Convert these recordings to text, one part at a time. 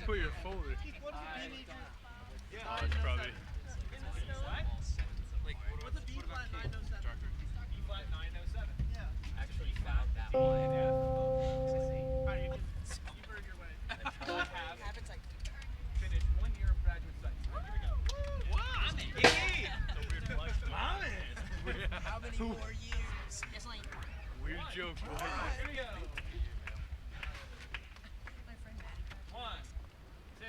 put your folder? Oh, it's probably. What's a B flat 907? B flat 907. Yeah. Actually found that one in F. Alright, you earned your way. I have finished 1 year of graduate studies. Here we go. Wow. How many more years? Weird joke. Here we go. 1, 2,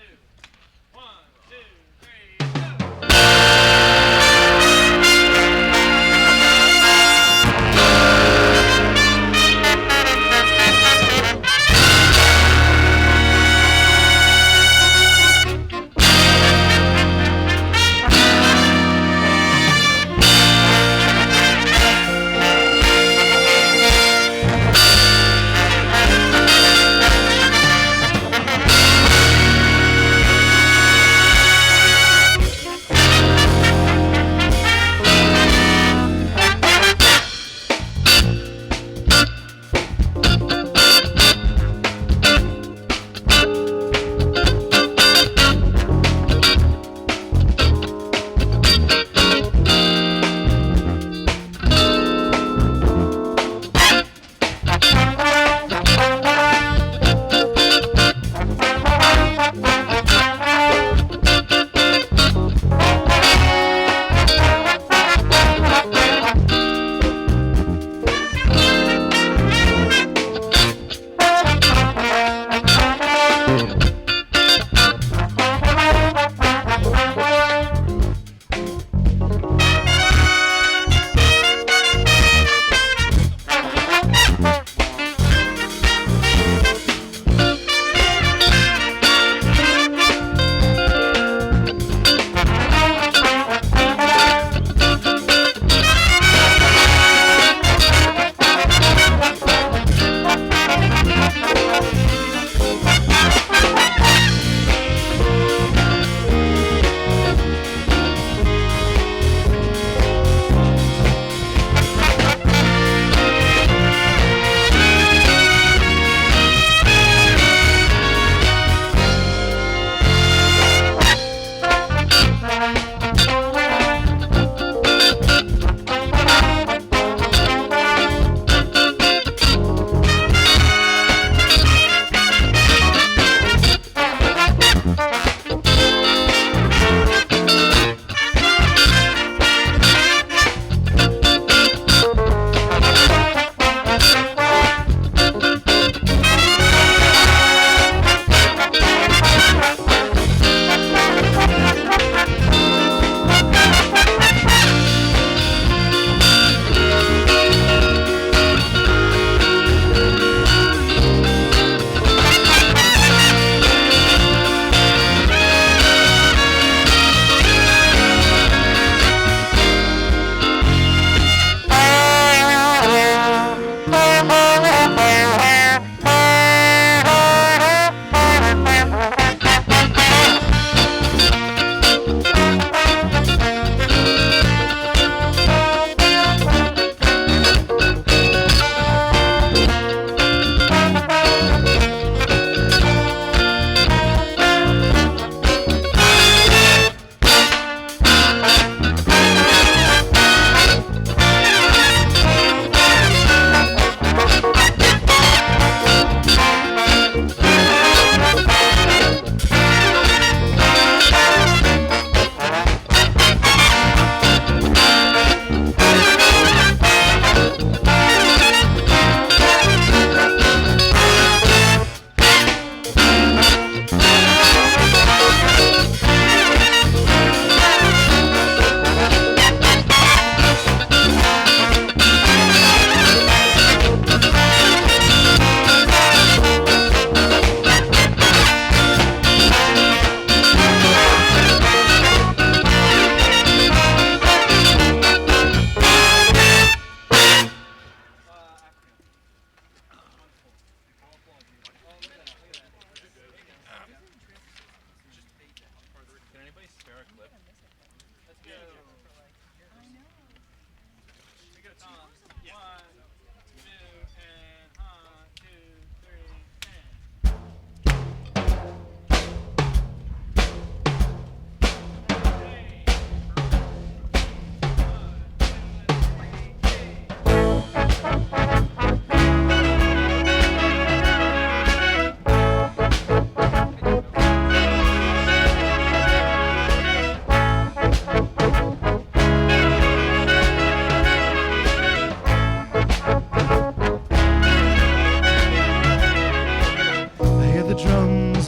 1, 2, 3, go.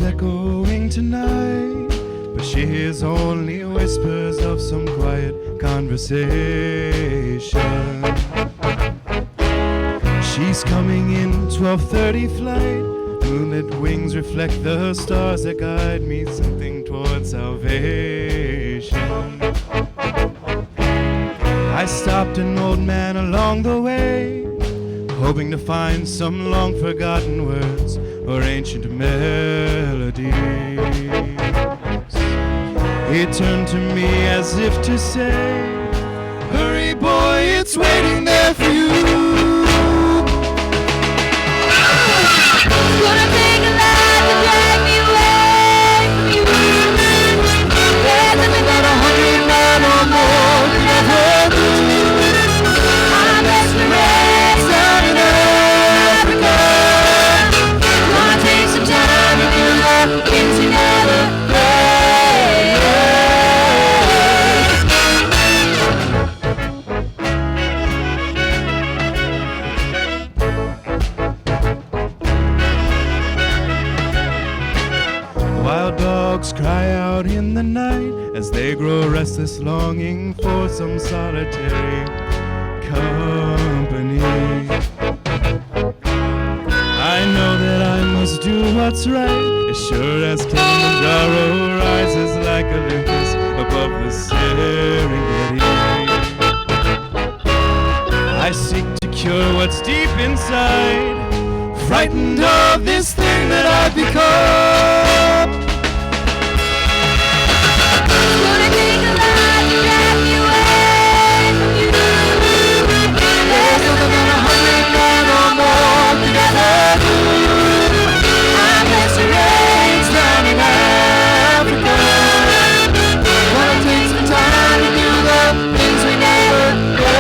echoing tonight, but she hears only whispers of some quiet conversation. She's coming in 12:30 flight. Moonlit wings reflect the stars that guide me, something towards salvation. I stopped an old man along the way, hoping to find some long forgotten words or ancient melodies. He turned to me as if to say, hurry boy, it's waiting there for you. Gonna take a life to drag me away from you. There's nothing that 100 men or more can ever do. I'm best raised down in Africa. Gonna take some time to do the things we never Wild dogs cry out in the night as they grow restless, longing for some solitary company. I know that I must do what's right, as sure as Kilimanjaro rises like Olympus above the Serengeti. I seek to cure what's deep inside, frightened of this thing that I've become. Gonna take a life to drag me away from you. There's nothing that 100 men or more can ever do. I'm best raised down in Africa. Gonna take some time to do the things we never did.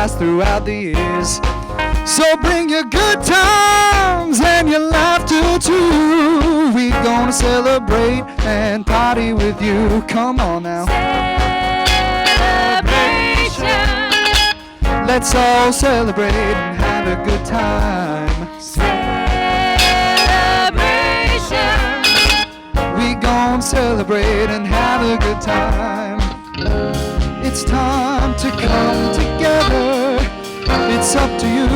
last throughout the years. So bring your good times and your laughter too. We gonna celebrate and party with you. Come on now. Celebration. Let's all celebrate and have a good time. Celebration. We gon' celebrate and have a good time. It's time to come together. It's up to you.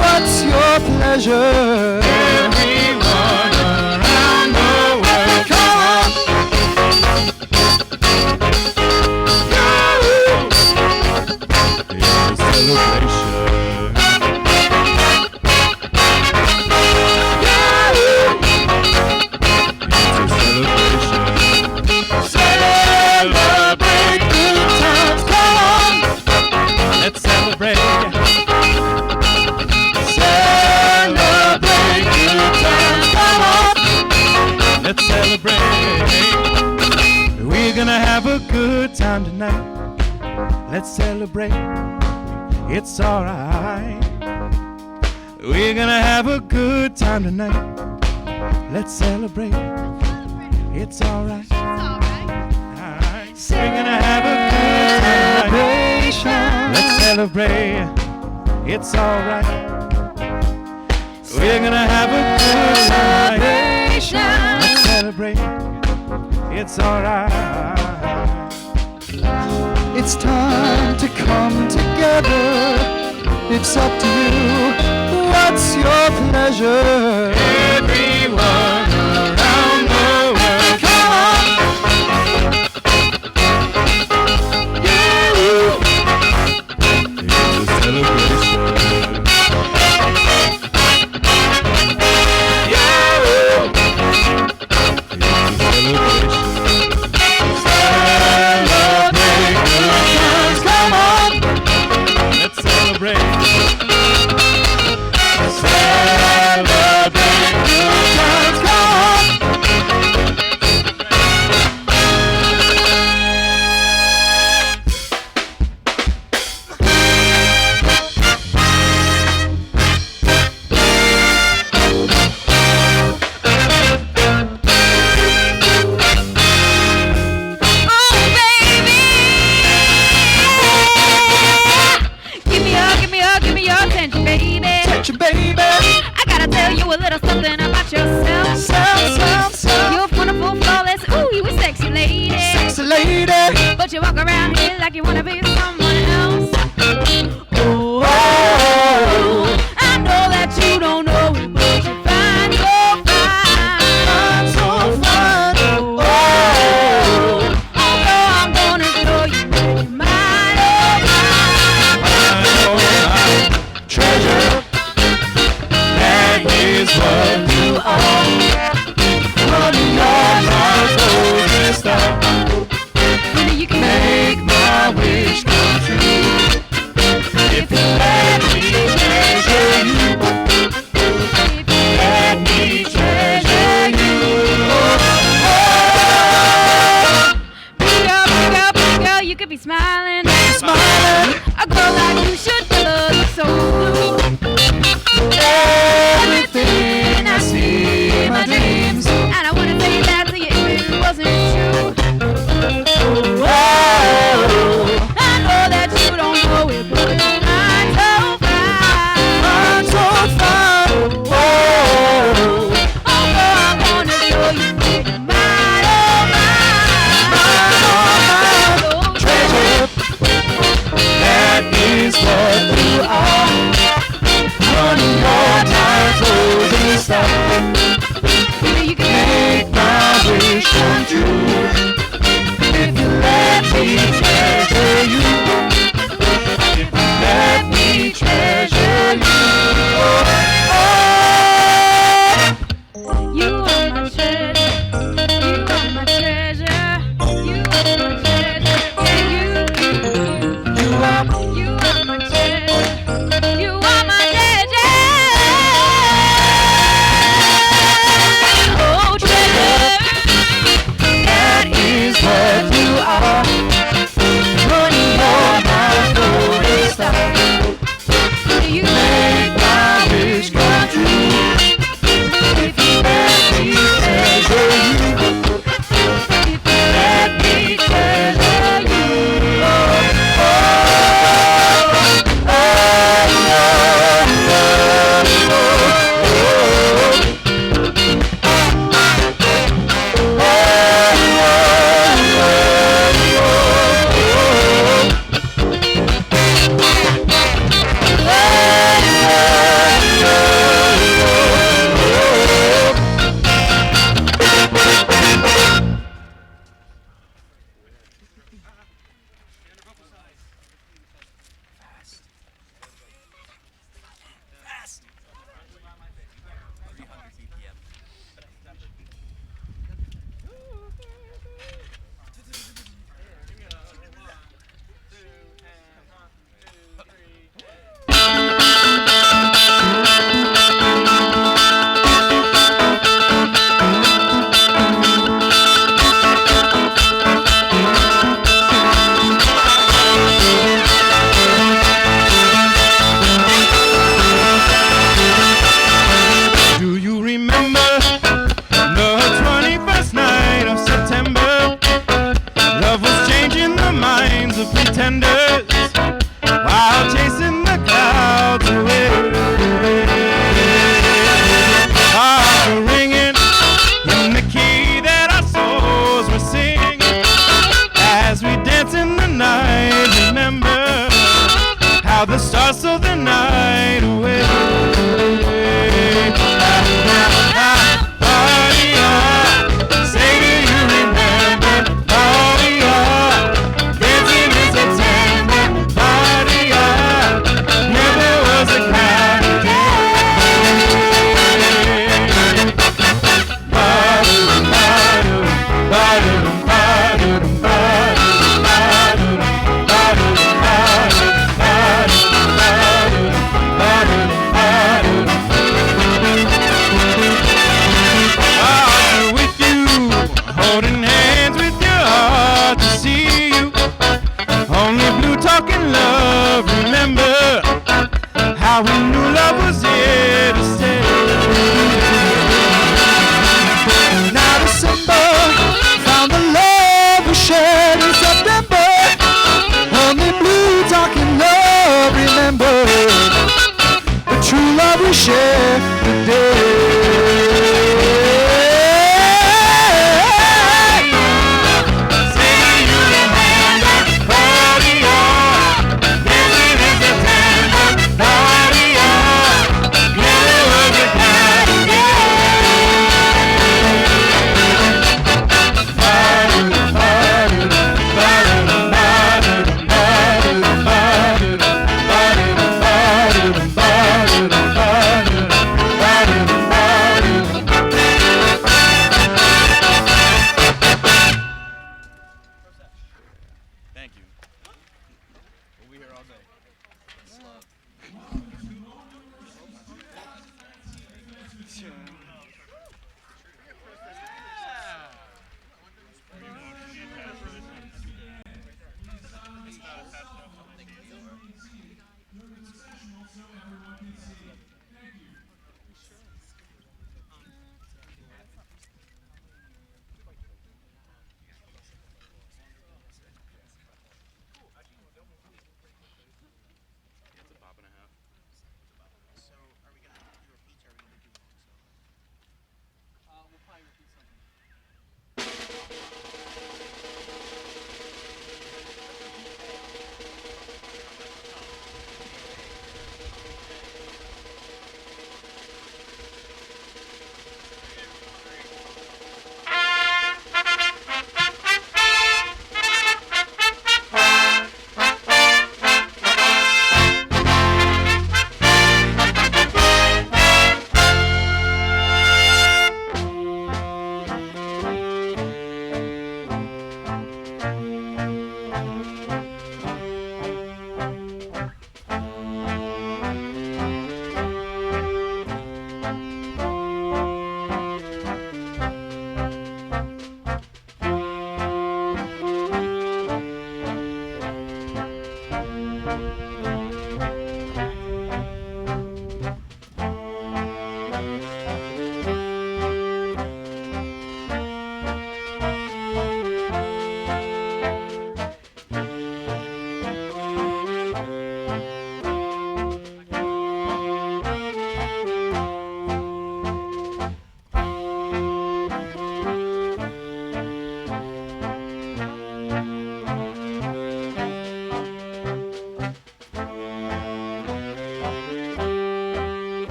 What's your pleasure? Everyone around the world, Come on. it's a celebration. It's a celebration. Celebrate good times. Come on. Let's celebrate. Celebrate good times. Come on. Let's celebrate. We're gonna have a good time tonight. Let's celebrate. It's alright. We're gonna have a good time tonight. Let's celebrate. It's alright. Alright. We're gonna have a good time tonight. Celebration. Let's celebrate. It's alright. We're gonna have a good time tonight. Let's celebrate. It's alright. It's time to come together. It's up to you. What's your pleasure? Everyone around the world, Come on. it's a celebration. It's a celebration. Celebrate good times. Come on. Let's celebrate. Celebrate good times. Come on. Oh, baby. Give me your attention, baby. Touch your baby. I gotta tell you a little something about yourself. Sound. You're wonderful, flawless. Ooh, you a sexy lady. Sexy lady. But you walk around here like you wanna be someone else. Oh. I know that you don't know it, but you find so fine. So fine. Oh. Although I'm gonna show you that you're mine, oh mine. Treasure. That is what You are. Running your my golden star. You know you can make my wish how we knew love was here to stay. Now December found the love we shared in September. Only blue talking love, remember the true love we share today. Thank you. We'll be here all day. It's a pop and a half. So, are we gonna do repeats or are we gonna do long songs? We'll probably repeat something.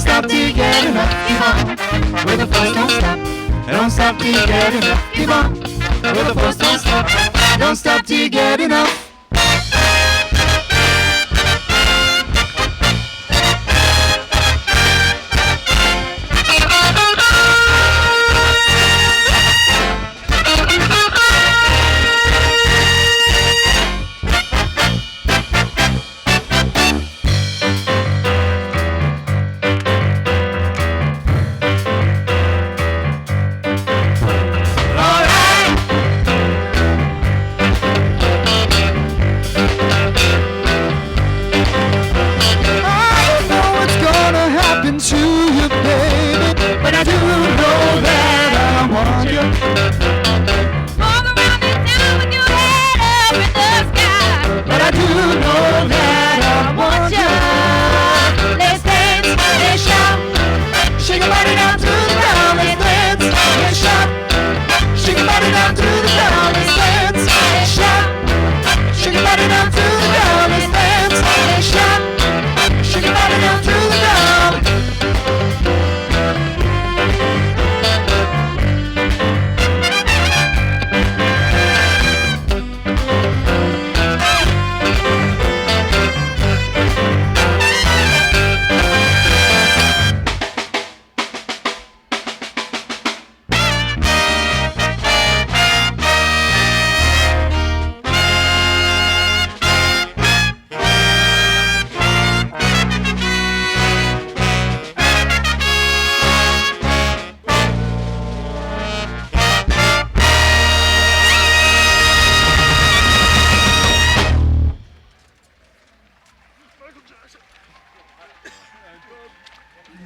stop till you get enough. Keep on. With the force, don't stop. Don't stop till you get enough. Keep on. With the force, don't stop. Don't stop till you get enough.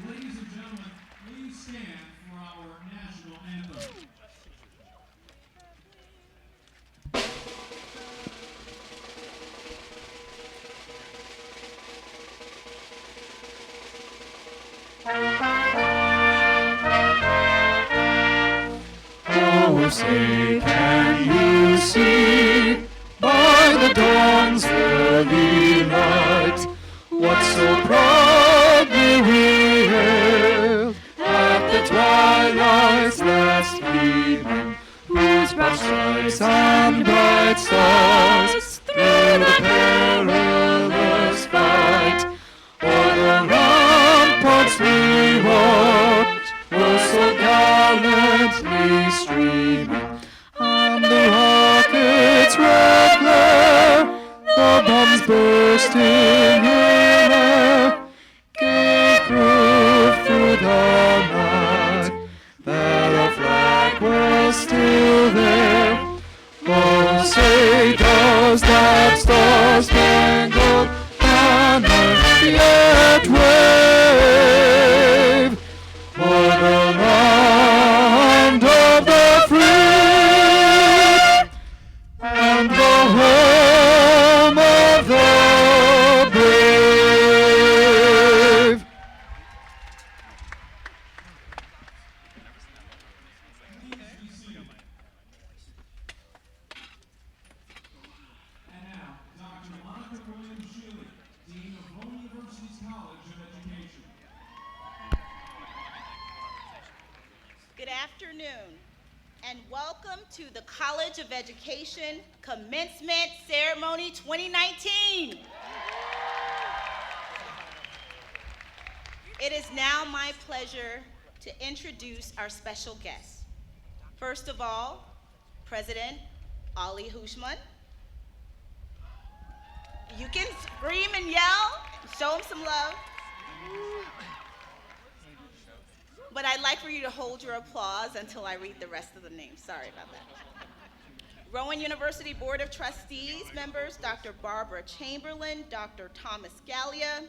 Ladies and gentlemen, please stand for our national anthem. Oh, say, can you see by the dawn's early light what so proudly we hailed at the twilight's last gleaming, whose broad stripes and bright stars through the perilous fight o'er the ramparts we walked were so gallantly streaming, and the rocket's red glare, the bombs bursting in air, gave proof through the night that our flag was still there. Oh, say, does that star-spangled banner yet wave o'er the land of the free and the home of the brave? And now, Dr. Monica Williams-Shealy, Dean of Lowell University's College of Education. Good afternoon, and welcome to the College of Education Commencement Ceremony 2019. It is now my pleasure to introduce our special guests. First of all, President Ali Hushman. You can scream and yell, show him some love. But I'd like for you to hold your applause until I read the rest of the names. Sorry about that. Rowan University Board of Trustees members, Dr. Barbara Chamberlain, Dr. Thomas Gallia,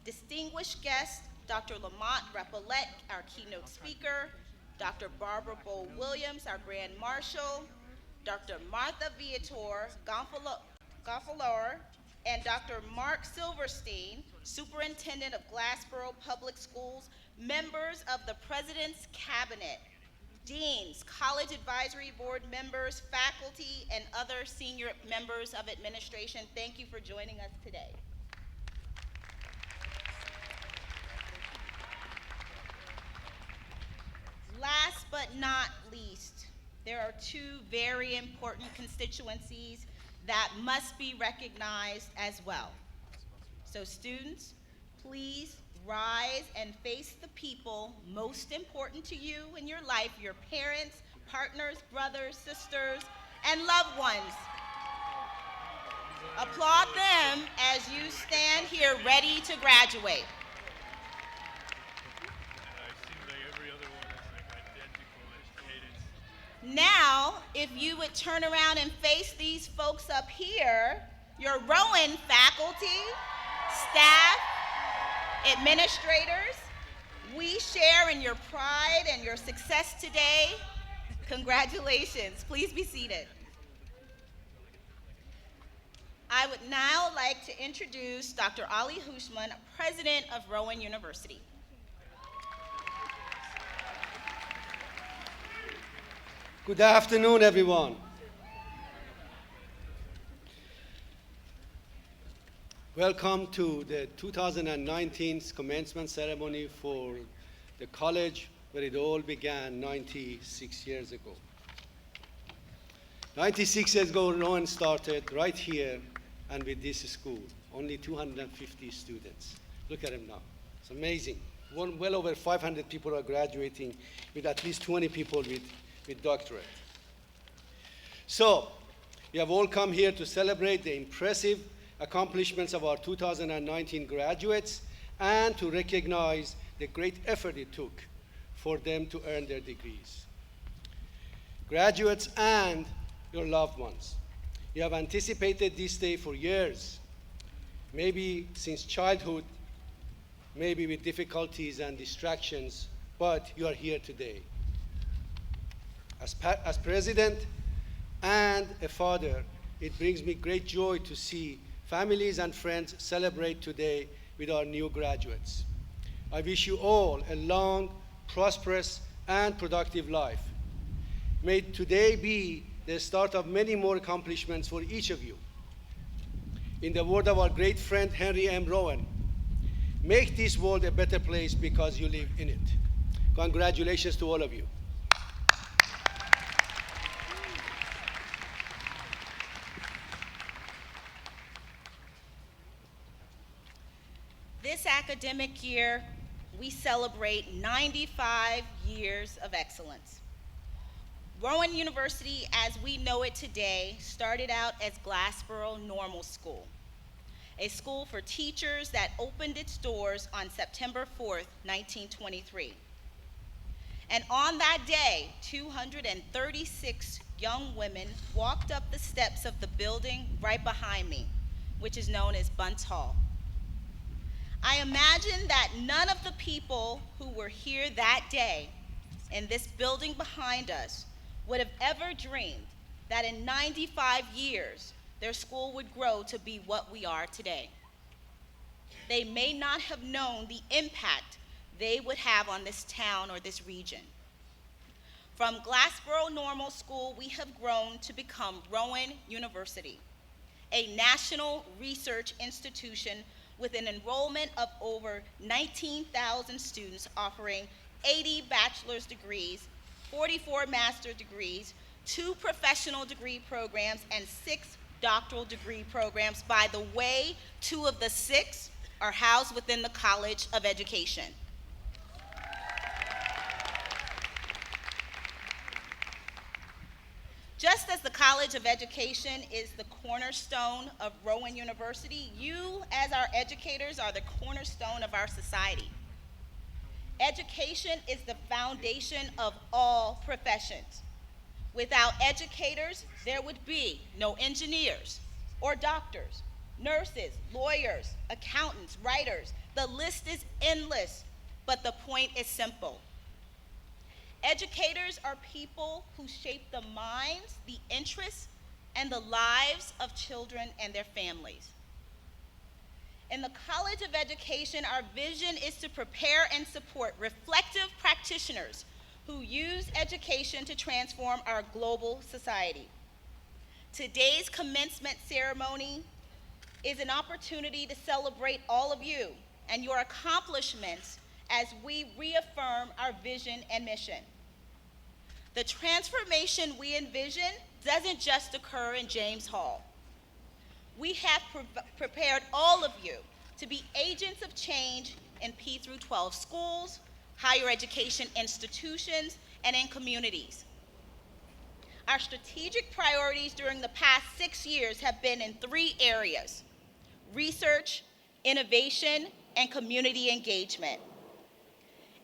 distinguished guests, Dr. Lamont Rapollet, our keynote speaker, Dr. Barbara Bowl-Williams, our Grand Marshal, Dr. Martha Viator Gonfalor, and Dr. Mark Silverstein, Superintendent of Glassboro Public Schools, members of the President's Cabinet, deans, college advisory board members, faculty, and other senior members of administration. Thank you for joining us today. not least, there are two very important constituencies that must be recognized as well. So students, please rise and face the people most important to you in your life, your parents, partners, brothers, sisters, and loved ones. Applaud them as you stand here ready to graduate. I seem like every other one is like identical as cadence. Now, if you would turn around and face these folks up here, your Rowan faculty, staff, administrators, we share in your pride and your success today. Congratulations. Please be seated. I would now like to introduce Dr. Ali Hushman, President of Rowan University. Good afternoon, everyone. Welcome to the 2019 commencement ceremony for the college where it all began 96 years ago. 96 years ago, Rowan started right here and with this school, only 250 students. Look at them now. It's amazing. Well over 500 people are graduating with at least 20 people with doctorate. So, we have all come here to celebrate the impressive accomplishments of our 2019 graduates and to recognize the great effort it took for them to earn their degrees. Graduates and your loved ones, you have anticipated this day for years, maybe since childhood, maybe with difficulties and distractions, but you are here today. As president and a father, it brings me great joy to see families and friends celebrate today with our new graduates. I wish you all a long, prosperous, and productive life. May today be the start of many more accomplishments for each of you. In the word of our great friend Henry M. Rowan, make this world a better place because you live in it. Congratulations to all of you. This academic year, we celebrate 95 years of excellence. Rowan University, as we know it today, started out as Glassboro Normal School, a school for teachers that opened its doors on September 4th, 1923. And on that day, 236 young women walked up the steps of the building right behind me, which is known as Bunce Hall. I imagine that none of the people who were here that day in this building behind us would have ever dreamed that in 95 years, their school would grow to be what we are today. They may not have known the impact they would have on this town or this region. From Glassboro Normal School, we have grown to become Rowan University, a national research institution with an enrollment of over 19,000 students offering 80 bachelor's degrees, 44 master's degrees, 2 professional degree programs, and 6 doctoral degree programs. By the way, 2 of the 6 are housed within the College of Education. Just as the College of Education is the cornerstone of Rowan University, you as our educators are the cornerstone of our society. Education is the foundation of all professions. Without educators, there would be no engineers or doctors, nurses, lawyers, accountants, writers. The list is endless, but the point is simple. Educators are people who shape the minds, the interests, and the lives of children and their families. In the College of Education, our vision is to prepare and support reflective practitioners who use education to transform our global society. Today's commencement ceremony is an opportunity to celebrate all of you and your accomplishments as we reaffirm our vision and mission. The transformation we envision doesn't just occur in James Hall. We have prepared all of you to be agents of change in P through 12 schools, higher education institutions, and in communities. Our strategic priorities during the past 6 years have been in 3 areas: research, innovation, and community engagement.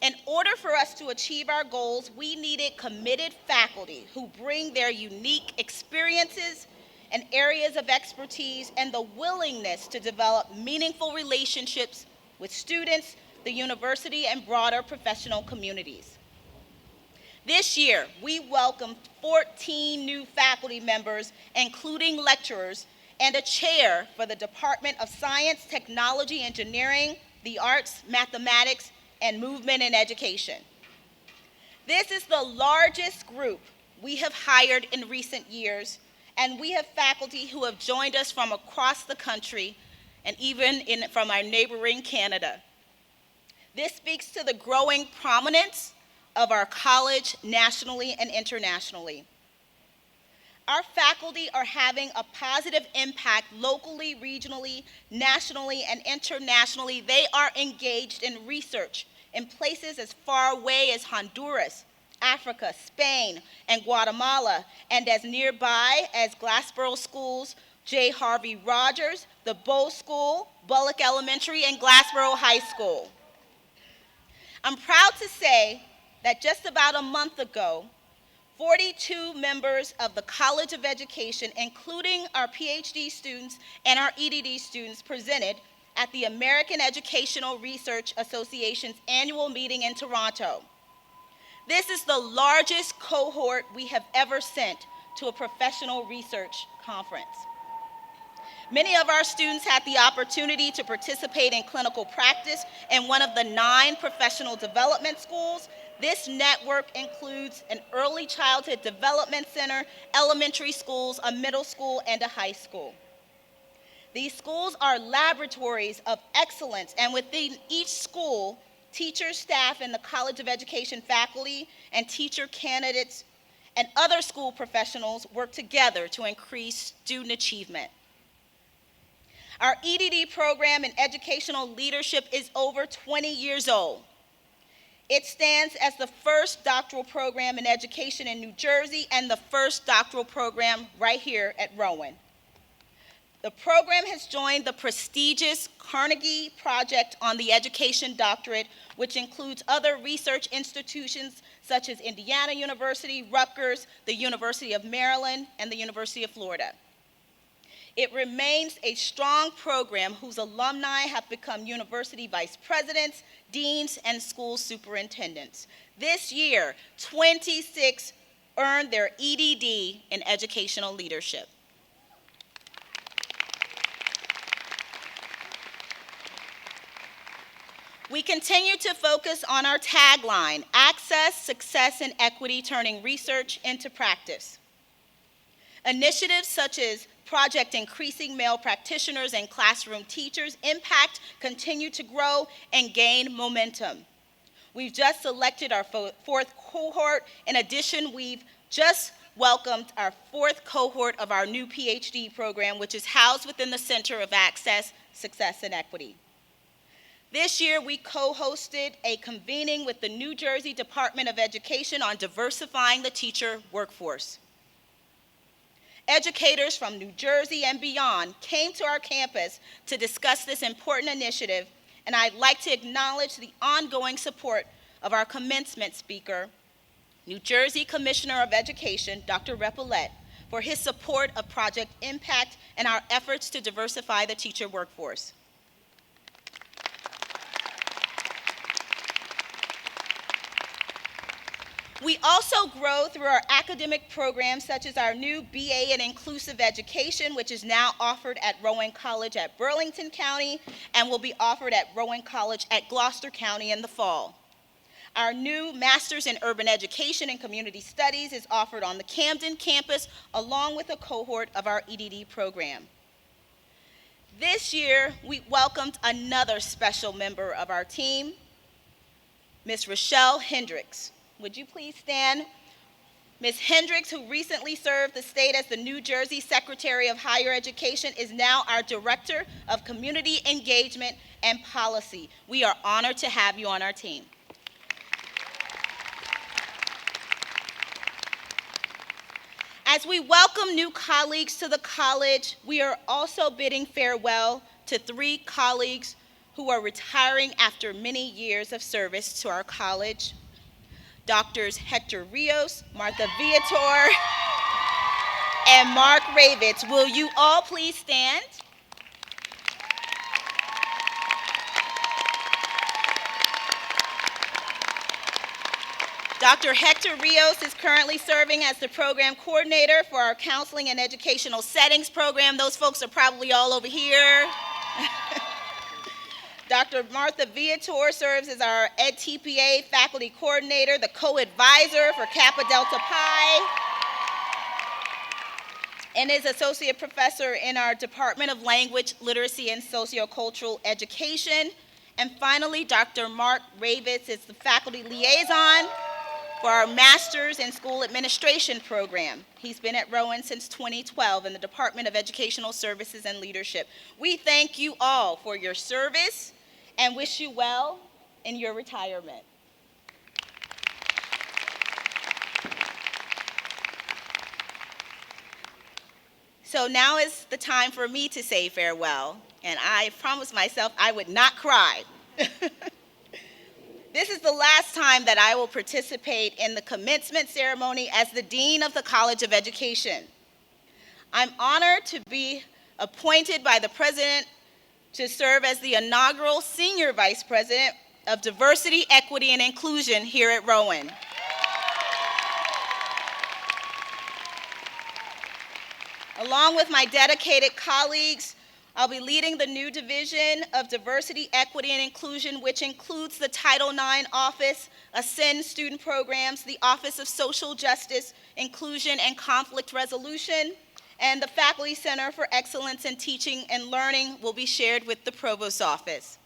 In order for us to achieve our goals, we needed committed faculty who bring their unique experiences and areas of expertise and the willingness to develop meaningful relationships with students, the university, and broader professional communities. This year, we welcomed 14 new faculty members, including lecturers, and a chair for the Department of Science, Technology, Engineering, the Arts, Mathematics, and Movement in Education. This is the largest group we have hired in recent years, and we have faculty who have joined us from across the country and even from our neighboring Canada. This speaks to the growing prominence of our college nationally and internationally. Our faculty are having a positive impact locally, regionally, nationally, and internationally. They are engaged in research in places as far away as Honduras, Africa, Spain, and Guatemala, and as nearby as Glassboro Schools, J. Harvey Rogers, the Bow School, Bullock Elementary, and Glassboro High School. I'm proud to say that just about a month ago, 42 members of the College of Education, including our PhD students and our EDD students, presented at the American Educational Research Association's annual meeting in Toronto. This is the largest cohort we have ever sent to a professional research conference. Many of our students had the opportunity to participate in clinical practice in one of the 9 professional development schools. This network includes an early childhood development center, elementary schools, a middle school, and a high school. These schools are laboratories of excellence, and within each school, teachers, staff, and the College of Education faculty and teacher candidates and other school professionals work together to increase student achievement. Our EDD program in educational leadership is over 20 years old. It stands as the first doctoral program in education in New Jersey and the first doctoral program right here at Rowan. The program has joined the prestigious Carnegie Project on the Education Doctorate, which includes other research institutions such as Indiana University, Rutgers, the University of Maryland, and the University of Florida. It remains a strong program whose alumni have become university vice presidents, deans, and school superintendents. This year, 26 earned their EDD in educational leadership. We continue to focus on our tagline, Access, Success, and Equity, turning research into practice. Initiatives such as Project Increasing Male Practitioners and Classroom Teachers Impact continue to grow and gain momentum. We've just selected our 4th cohort. In addition, we've just welcomed our 4th cohort of our new PhD program, which is housed within the Center of Access, Success, and Equity. This year, we co-hosted a convening with the New Jersey Department of Education on diversifying the teacher workforce. Educators from New Jersey and beyond came to our campus to discuss this important initiative, and I'd like to acknowledge the ongoing support of our commencement speaker, New Jersey Commissioner of Education, Dr. Repillette, for his support of Project Impact and our efforts to diversify the teacher workforce. We also grow through our academic programs, such as our new BA in Inclusive Education, which is now offered at Rowan College at Burlington County and will be offered at Rowan College at Gloucester County in the fall. Our new Master's in Urban Education and Community Studies is offered on the Camden campus, along with a cohort of our EDD program. This year, we welcomed another special member of our team, Ms. Rochelle Hendricks. Would you please stand Ms. Hendricks, who recently served the state as the New Jersey Secretary of Higher Education, is now our Director of Community Engagement and Policy. We are honored to have you on our team. As we welcome new colleagues to the college, we are also bidding farewell to 3 colleagues who are retiring after many years of service to our college. Doctors Hector Rios, Martha Viator, and Mark Ravitz. Will you all please stand? Dr. Hector Rios is currently serving as the program coordinator for our Counseling and Educational Settings program. Those folks are probably all over here. Dr. Martha Viator serves as our EdTPA faculty coordinator, the co-advisor for Kappa Delta Pi, and is associate professor in our Department of Language, Literacy, and Sociocultural Education. And finally, Dr. Mark Ravitz is the faculty liaison for our Master's in School Administration program. He's been at Rowan since 2012 in the Department of Educational Services and Leadership. We thank you all for your service and wish you well in your retirement. So now is the time for me to say farewell, and I promised myself I would not cry. This is the last time that I will participate in the commencement ceremony as the Dean of the College of Education. I'm honored to be appointed by the President to serve as the inaugural Senior Vice President of Diversity, Equity, and Inclusion here at Rowan. Along with my dedicated colleagues, I'll be leading the new division of Diversity, Equity, and Inclusion, which includes the Title IX Office, Ascend Student Programs, the Office of Social Justice, Inclusion, and Conflict Resolution, and the Faculty Center for Excellence in Teaching and Learning will be shared with the Provost's office.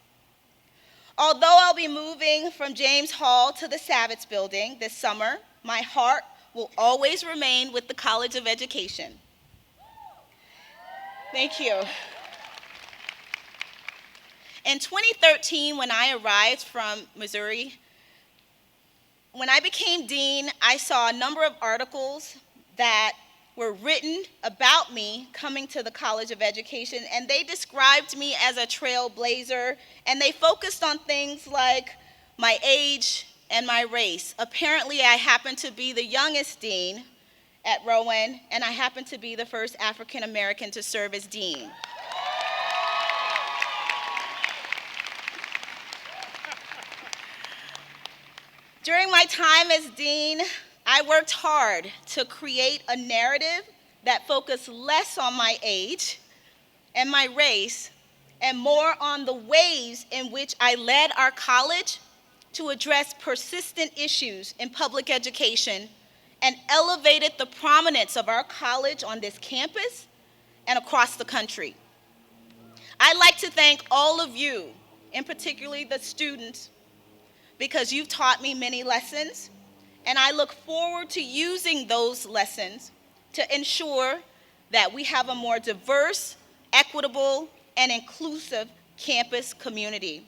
Although I'll be moving from James Hall to the Savitz Building this summer, my heart will always remain with the College of Education. Thank you. In 2013, when I arrived from Missouri, when I became dean, I saw a number of articles that were written about me coming to the College of Education, and they described me as a trailblazer, and they focused on things like my age and my race. Apparently, I happen to be the youngest dean at Rowan, and I happen to be the first African American to serve as dean. During my time as dean, I worked hard to create a narrative that focused less on my age and my race and more on the ways in which I led our college to address persistent issues in public education and elevated the prominence of our college on this campus and across the country. I'd like to thank all of you, and particularly the students, because you've taught me many lessons, and I look forward to using those lessons to ensure that we have a more diverse, equitable, and inclusive campus community.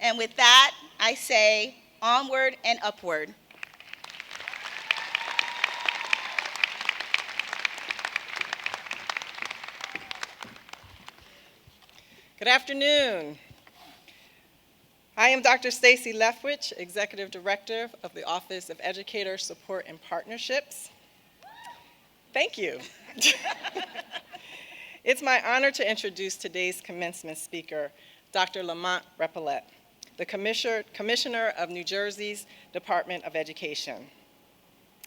And with that, I say onward and upward. Good afternoon. I am Dr. Stacy Leftwich, Executive Director of the Office of Educator Support and Partnerships. Thank you. It's my honor to introduce today's commencement speaker, Dr. Lamont Repollet, the Commissioner of New Jersey's Department of Education.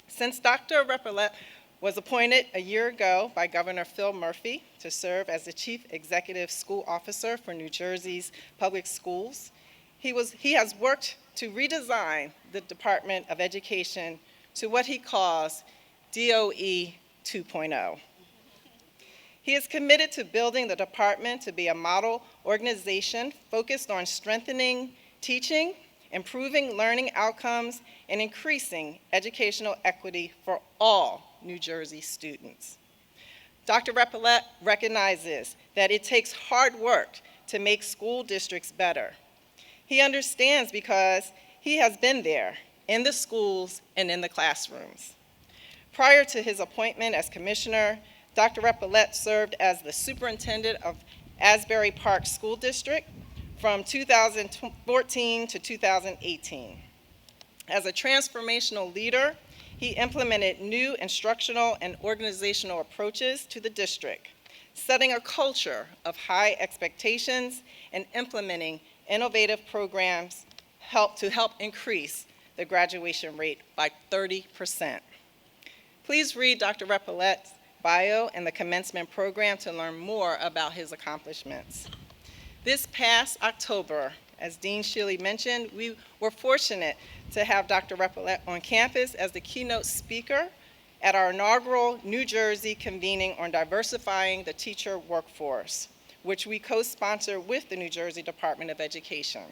Since Dr. Repollet was appointed a year ago by Governor Phil Murphy to serve as the Chief Executive School Officer for New Jersey's public schools, he has worked to redesign the Department of Education to what he calls DOE 2.0. He is committed to building the department to be a model organization focused on strengthening teaching improving learning outcomes, and increasing educational equity for all New Jersey students. Dr. Repelet recognizes that it takes hard work to make school districts better. He understands because he has been there in the schools and in the classrooms. Prior to his appointment as commissioner, Dr. Repelet served as the superintendent of Asbury Park School District from 2014 to 2018. As a transformational leader, he implemented new instructional and organizational approaches to the district, setting a culture of high expectations and implementing innovative programs to help increase the graduation rate by 30%. Please read Dr. Repelet's bio in the commencement program to learn more about his accomplishments. This past October, as Dean Shealy mentioned, we were fortunate to have Dr. Repelet on campus as the keynote speaker at our inaugural New Jersey convening on diversifying the teacher workforce, which we co-sponsored with the New Jersey Department of Education.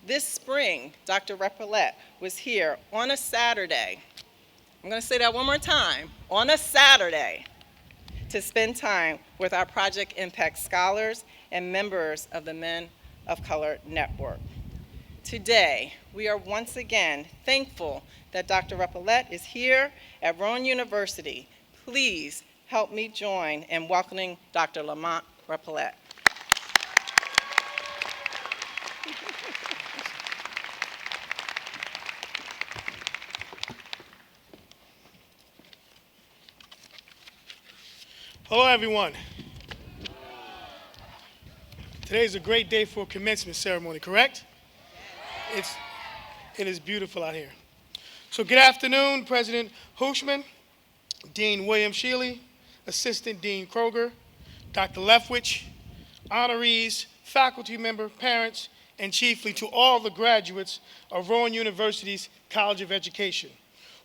This spring, Dr. Repelet was here on a Saturday. I'm going to say that one more time, on a Saturday, to spend time with our Project Impact scholars and members of the Men of Color Network. Today, we are once again thankful that Dr. Repelet is here at Rowan University. Please help me join in welcoming Dr. Lamont Repelet. Hello, everyone. Today is a great day for a commencement ceremony, correct? It is beautiful out here. So good afternoon, President Hushman, Dean William Shealy, Assistant Dean Kroger, Dr. Leftwich, honorees, faculty member, parents, and chiefly to all the graduates of Rowan University's College of Education,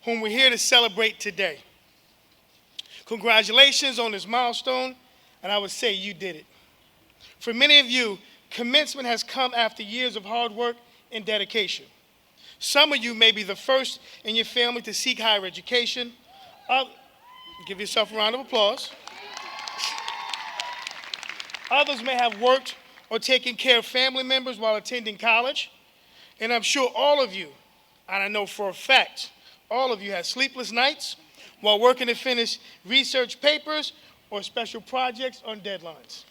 whom we're here to celebrate today. Congratulations on this milestone, and I would say you did it. For many of you, commencement has come after years of hard work and dedication. Some of you may be the first in your family to seek higher education. Give yourself a round of applause. Others may have worked or taken care of family members while attending college. And I'm sure all of you, and I know for a fact, all of you had sleepless nights while working to finish research papers or special projects on deadlines.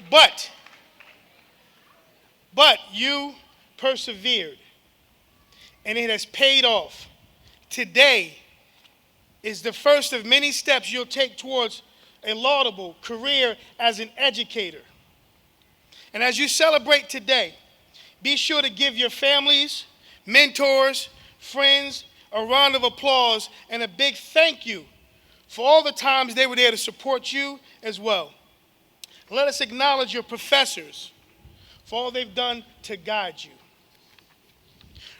But you persevered, and it has paid off. Today is the first of many steps you'll take towards a laudable career as an educator. And as you celebrate today, be sure to give your families, mentors, friends, a round of applause and a big thank you for all the times they were there to support you as well. Let us acknowledge your professors for all they've done to guide you.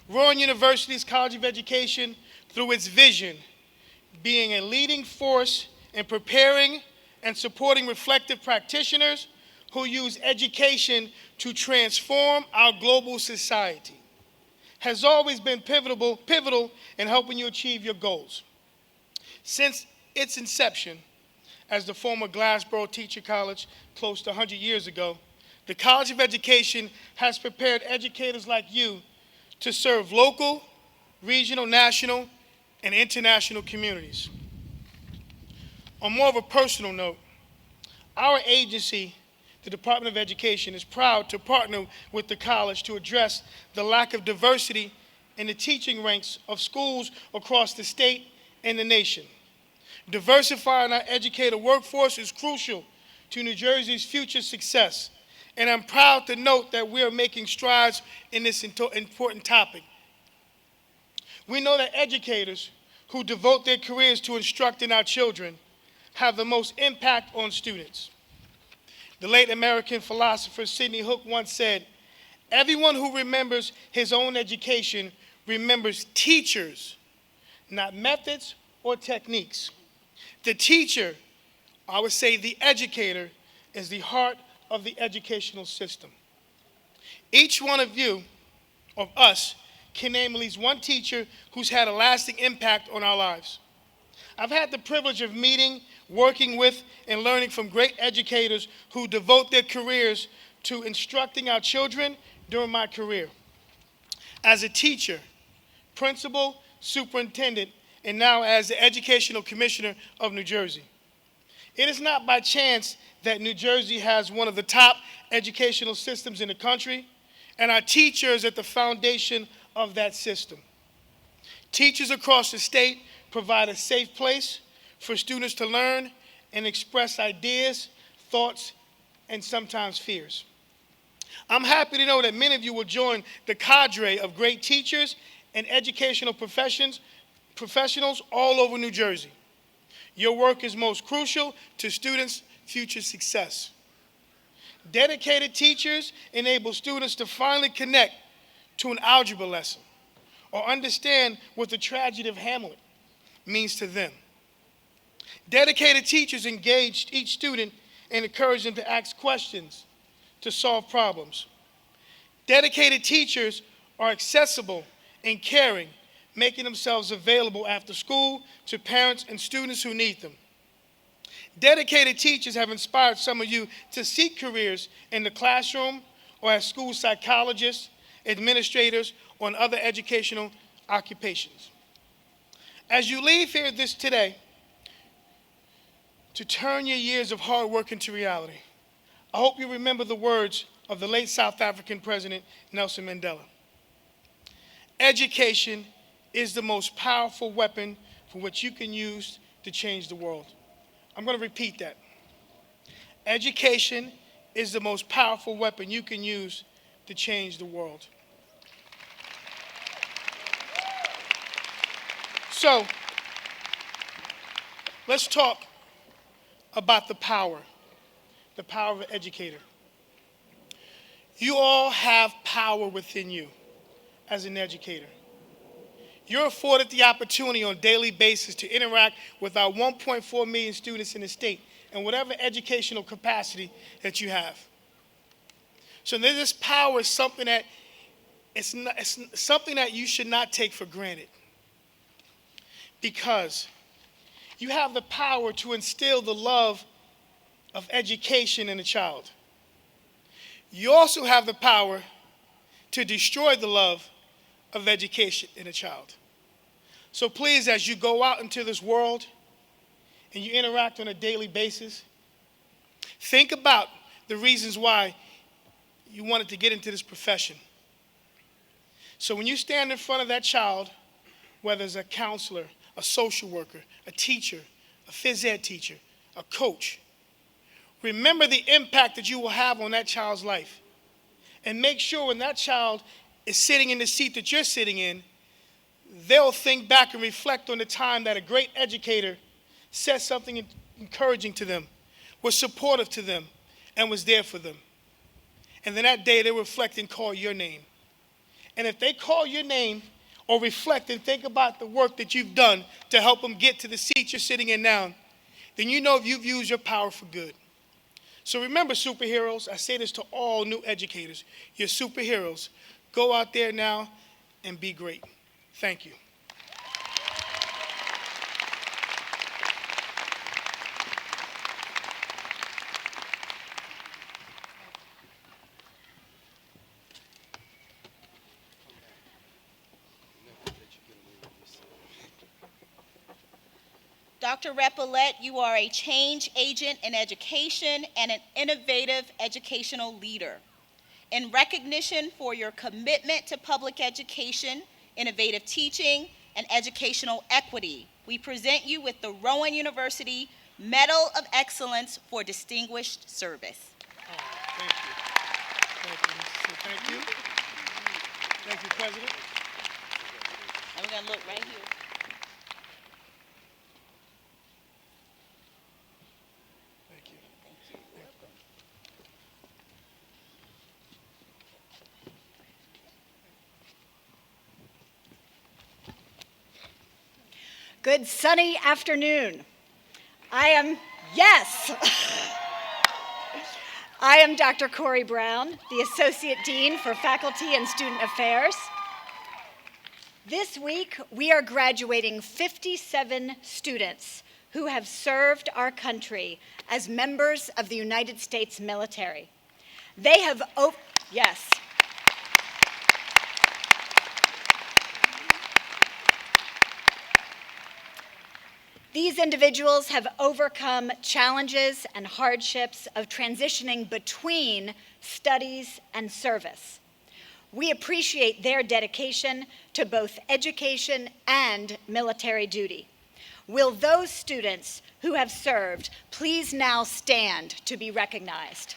Rowan University's College of Education, through its vision, being a leading force in preparing and supporting reflective practitioners who use education to transform our global society, has always been pivotal in helping you achieve your goals. Since its inception as the former Glassboro Teacher College close to 100 years ago, the College of Education has prepared educators like you to serve local, regional, national, and international communities. On more of a personal note, our agency, the Department of Education, is proud to partner with the college to address the lack of diversity in the teaching ranks of schools across the state and the nation. Diversifying our educator workforce is crucial to New Jersey's future success, and I'm proud to note that we are making strides in this important topic. We know that educators who devote their careers to instructing our children have the most impact on students. The late American philosopher Sidney Hook once said, "Everyone who remembers his own education remembers teachers, not methods or techniques." The teacher, I would say the educator, is the heart of the educational system. Each one of you of us can name at least one teacher who's had a lasting impact on our lives. I've had the privilege of meeting, working with, and learning from great educators who devote their careers to instructing our children during my career. As a teacher, principal, superintendent, and now as the Educational Commissioner of New Jersey. It is not by chance that New Jersey has one of the top educational systems in the country, and our teachers at the foundation of that system. Teachers across the state provide a safe place for students to learn and express ideas, thoughts, and sometimes fears. I'm happy to know that many of you will join the cadre of great teachers and educational professionals all over New Jersey. Your work is most crucial to students' future success. Dedicated teachers enable students to finally connect to an algebra lesson or understand what the tragedy of Hamlet means to them. Dedicated teachers engage each student and encourage them to ask questions to solve problems. Dedicated teachers are accessible and caring, making themselves available after school to parents and students who need them. Dedicated teachers have inspired some of you to seek careers in the classroom or as school psychologists, administrators, or in other educational occupations. As you leave here today to turn your years of hard work into reality, I hope you remember the words of the late South African President Nelson Mandela. Education is the most powerful weapon for which you can use to change the world. I'm going to repeat that. Education is the most powerful weapon you can use to change the world. So, let's talk about the power of an educator. You all have power within you as an educator. You're afforded the opportunity on a daily basis to interact with our 1.4 million students in the state in whatever educational capacity that you have. So this power is something that it's something that you should not take for granted, because you have the power to instill the love of education in a child. You also have the power to destroy the love of education in a child. So please, as you go out into this world and you interact on a daily basis, think about the reasons why you wanted to get into this profession. So when you stand in front of that child, whether it's a counselor, a social worker, a teacher, a phys ed teacher, a coach, remember the impact that you will have on that child's life. And make sure when that child is sitting in the seat that you're sitting in, they'll think back and reflect on the time that a great educator said something encouraging to them, was supportive to them, and was there for them. And then that day they'll reflect and call your name. And if they call your name or reflect and think about the work that you've done to help them get to the seat you're sitting in now, then you know you've used your power for good. So remember, superheroes, I say this to all new educators, you're superheroes. Go out there now and be great. Thank you. Dr. Repollet, you are a change agent in education and an innovative educational leader. In recognition for your commitment to public education, innovative teaching, and educational equity, we present you with the Rowan University Medal of Excellence for Distinguished Service. Thank you. Thank you. Thank you, President. And we're going to look right here. Thank you. Good sunny afternoon. I I am Dr. Corey Brown, the Associate Dean for Faculty and Student Affairs. This week, we are graduating 57 students who have served our country as members of the United States military. They have, yes. These individuals have overcome challenges and hardships of transitioning between studies and service. We appreciate their dedication to both education and military duty. Will those students who have served please now stand to be recognized?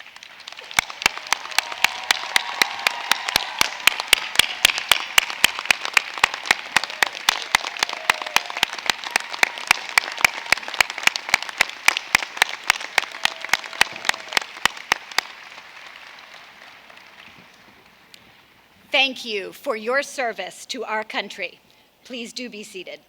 Thank you for your service to our country. Please do be seated.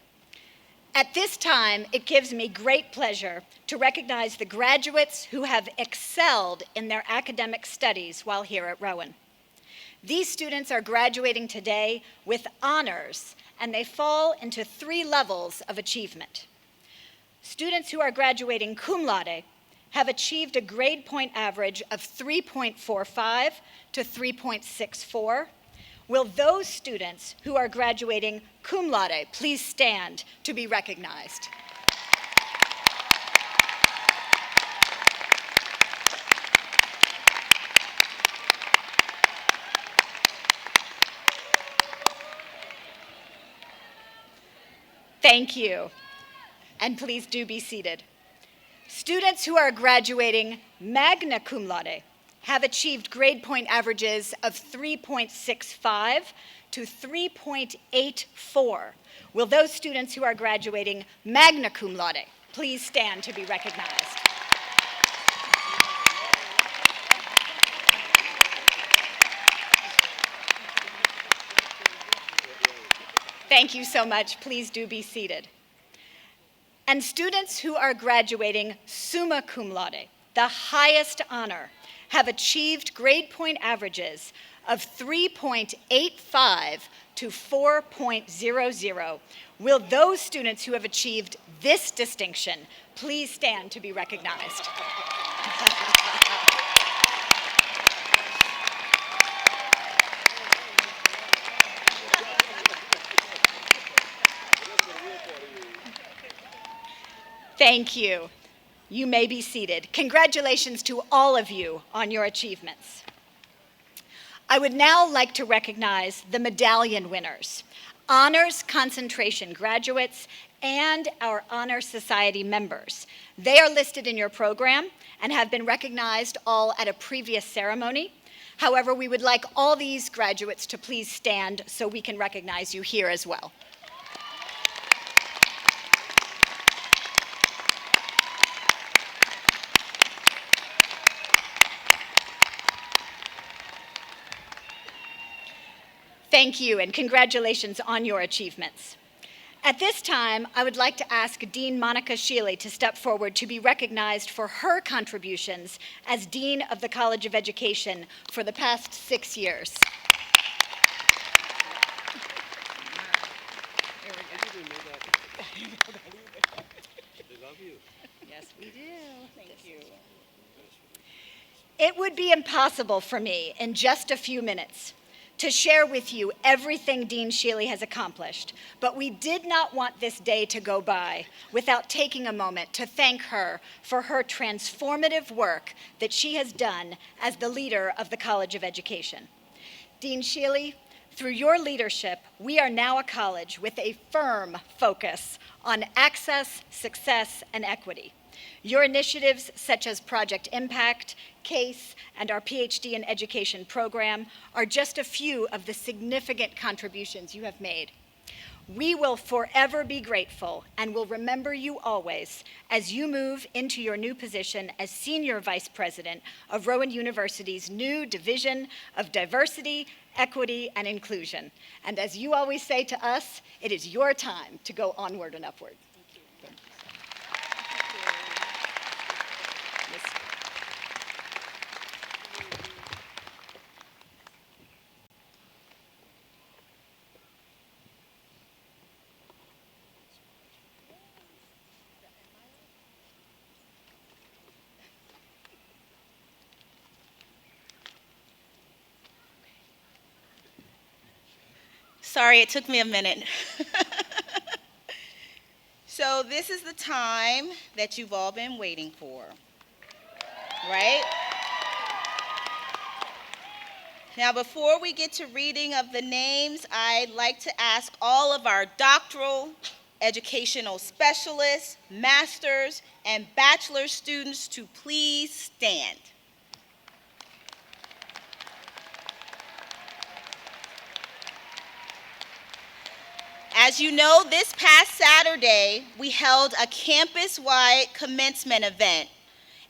At this time, it gives me great pleasure to recognize the graduates who have excelled in their academic studies while here at Rowan. These students are graduating today with honors, and they fall into 3 levels of achievement. Students who are graduating cum laude have achieved a grade point average of 3.45 to 3.64. Will those students who are graduating cum laude please stand to be recognized? Thank you, and please do be seated. Students who are graduating magna cum laude have achieved grade point averages of 3.65 to 3.84. Will those students who are graduating magna cum laude please stand to be recognized? Thank you so much. Please do be seated. And students who are graduating summa cum laude, the highest honor, have achieved grade point averages of 3.85 to 4.00. Will those students who have achieved this distinction please stand to be recognized? Thank you. You may be seated. Congratulations to all of you on your achievements. I would now like to recognize the medallion winners, Honors Concentration graduates, and our Honor Society members. They are listed in your program and have been recognized all at a previous ceremony. However, we would like all these graduates to please stand so we can recognize you here as well. Thank you, and congratulations on your achievements. At this time, I would like to ask Dean Monica Shealy to step forward to be recognized for her contributions as Dean of the College of Education for the past 6 years. Yes, we do. Thank you. It would be impossible for me in just a few minutes to share with you everything Dean Shealy has accomplished, but we did not want this day to go by without taking a moment to thank her for her transformative work that she has done as the leader of the College of Education. Dean Shealy, through your leadership, we are now a college with a firm focus on access, success, and equity. Your initiatives, such as Project Impact, CASE, and our PhD in Education program, are just a few of the significant contributions you have made. We will forever be grateful and will remember you always as you move into your new position as Senior Vice President of Rowan University's new Division of Diversity, Equity, and Inclusion. And as you always say to us, it is your time to go onward and upward. Sorry, it took me a minute. So this is the time that you've all been waiting for, right? Now, before we get to reading of the names, I'd like to ask all of our doctoral, educational specialists, masters, and bachelor students to please stand. As you know, this past Saturday, we held a campus-wide commencement event.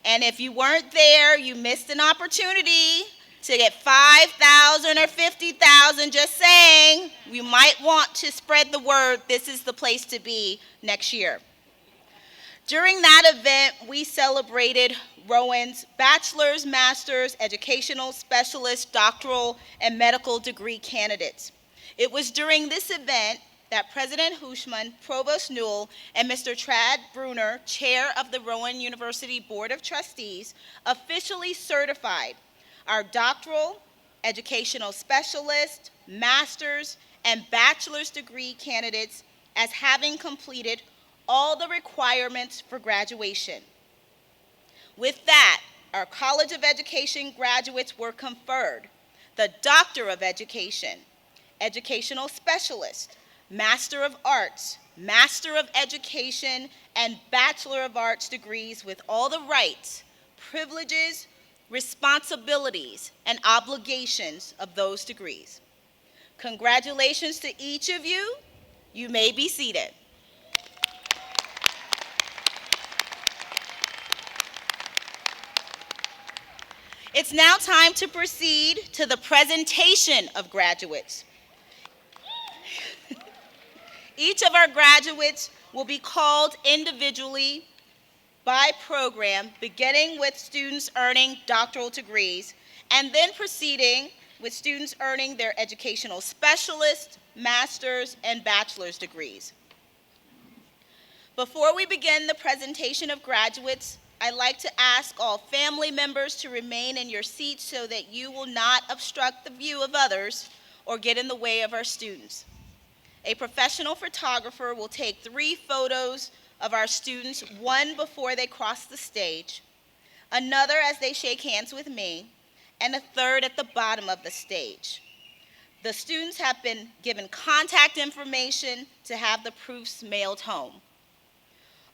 And if you weren't there, you missed an opportunity to get 5,000 or 50,000, just saying. You might want to spread the word, this is the place to be next year. During that event, we celebrated Rowan's bachelor's, master's, educational specialist, doctoral, and medical degree candidates. It was during this event that President Hushman, Provost Newell, and Mr. Trad Bruner, chair of the Rowan University Board of Trustees, officially certified our doctoral, educational specialist, master's, and bachelor's degree candidates as having completed all the requirements for graduation. With that, our College of Education graduates were conferred the Doctor of Education, Educational Specialist, Master of Arts, Master of Education, and Bachelor of Arts degrees with all the rights, privileges, responsibilities, and obligations of those degrees. Congratulations to each of you. You may be seated. It's now time to proceed to the presentation of graduates. Each of our graduates will be called individually by program, beginning with students earning doctoral degrees, and then proceeding with students earning their educational specialist, master's, and bachelor's degrees. Before we begin the presentation of graduates, I'd like to ask all family members to remain in your seats so that you will not obstruct the view of others or get in the way of our students. A professional photographer will take 3 photos of our students, one before they cross the stage, another as they shake hands with me, and a third at the bottom of the stage. The students have been given contact information to have the proofs mailed home.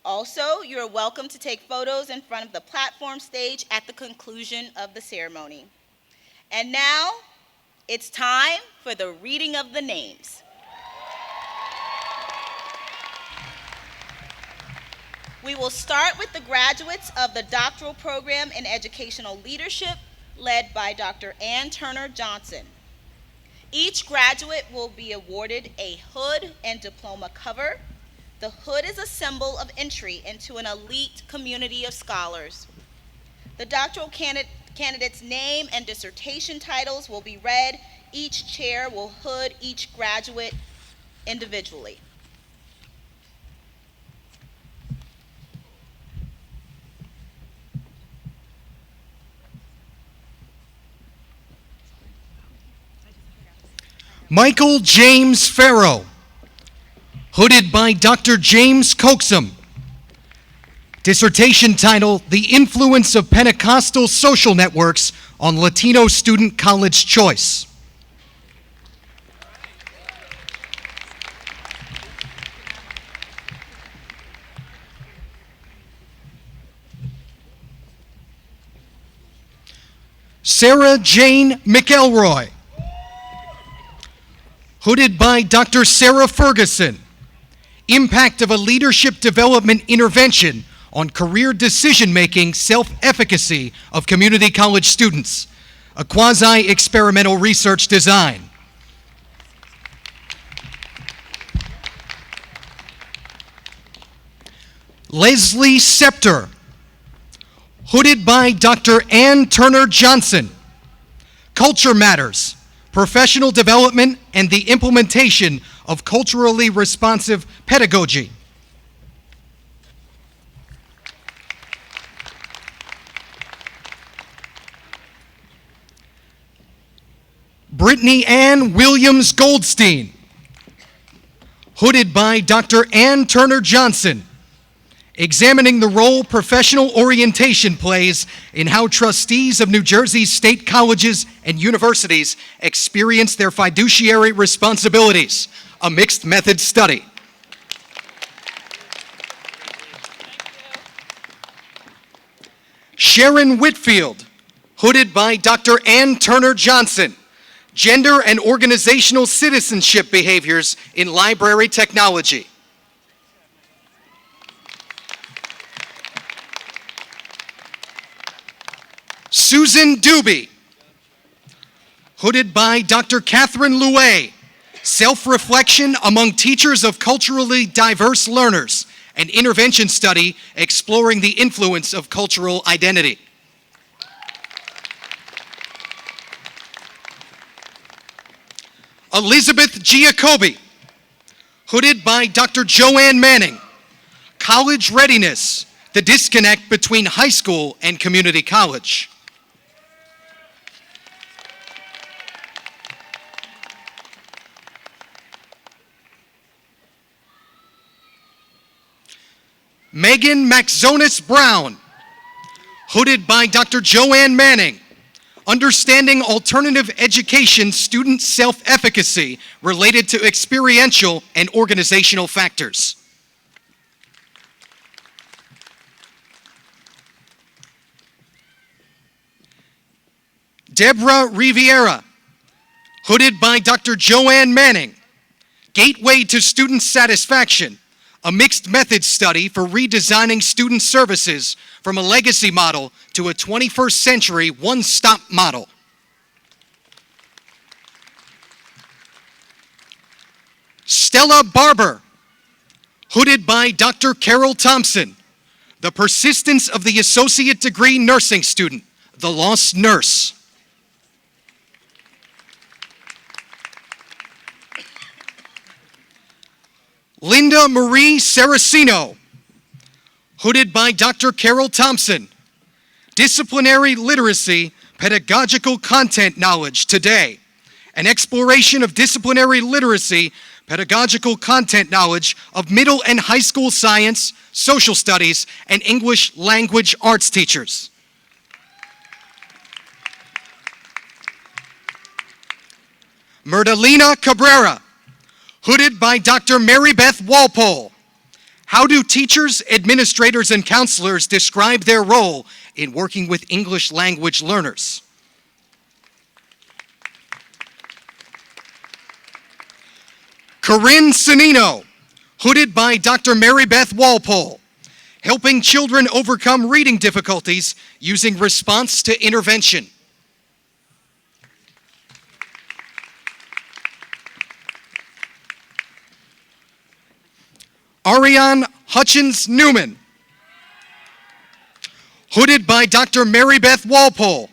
Also, you are welcome to take photos in front of the platform stage at the conclusion of the ceremony. And now, it's time for the reading of the names. We will start with the graduates of the doctoral program in educational leadership, led by Dr. Ann Turner Johnson. Each graduate will be awarded a hood and diploma cover. The hood is a symbol of entry into an elite community of scholars. The doctoral candidate's name and dissertation titles will be read. Each chair will hood each graduate individually. Michael James Farrow, hooded by Dr. James Coaxum. Dissertation title, The Influence of Pentecostal Social Networks on Latino Student College Choice. Sarah Jane McElroy, hooded by Dr. Sarah Ferguson. Impact of a leadership development intervention on career decision-making, self-efficacy of community college students. A quasi-experimental research design. Leslie Scepter, hooded by Dr. Ann Turner Johnson. Culture Matters. Professional development and the implementation of culturally responsive pedagogy. Brittany Ann Williams Goldstein, hooded by Dr. Ann Turner Johnson, examining the role professional orientation plays in how trustees of New Jersey's state colleges and universities experience their fiduciary responsibilities, a mixed method study. Sharon Whitfield, hooded by Dr. Ann Turner Johnson, gender and organizational citizenship behaviors in library technology. Susan Doobie, hooded by Dr. Catherine Louet, self-reflection among teachers of culturally diverse learners, an intervention study exploring the influence of cultural identity. Elizabeth Giacobbe, hooded by Dr. Joanne Manning, college readiness, the disconnect between high school and community college. Megan Maxonis Brown, hooded by Dr. Joanne Manning, understanding alternative education student self-efficacy related to experiential and organizational factors. Deborah Riviera, hooded by Dr. Joanne Manning, Gateway to Student Satisfaction, a mixed method study for redesigning student services from a legacy model to a 21st century one-stop model. Stella Barber, hooded by Dr. Carol Thompson, the persistence of the associate degree nursing student, the lost nurse. Linda Marie Saraceno, hooded by Dr. Carol Thompson, disciplinary literacy, pedagogical content knowledge today, an exploration of disciplinary literacy, pedagogical content knowledge of middle and high school science, social studies, and English language arts teachers. Myrtalina Cabrera, hooded by Dr. Mary Beth Walpole. How do teachers, administrators, and counselors describe their role in working with English language learners? Corinne Sanino, hooded by Dr. Mary Beth Walpole. Helping children overcome reading difficulties using response to intervention. Ariane Hutchins Newman, hooded by Dr. Mary Beth Walpole,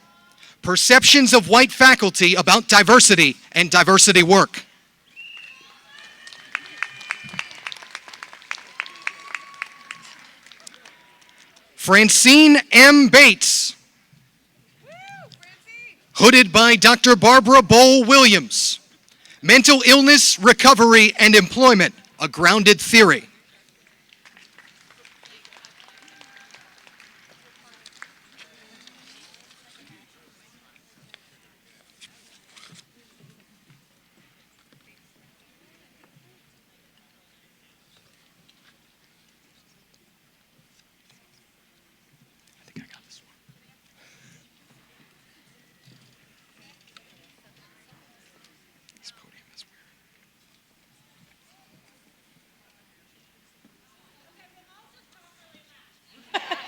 perceptions of white faculty about diversity and diversity work. Francine M. Bates, hooded by Dr. Barbara Bowl Williams, mental illness, recovery, and employment, a grounded theory.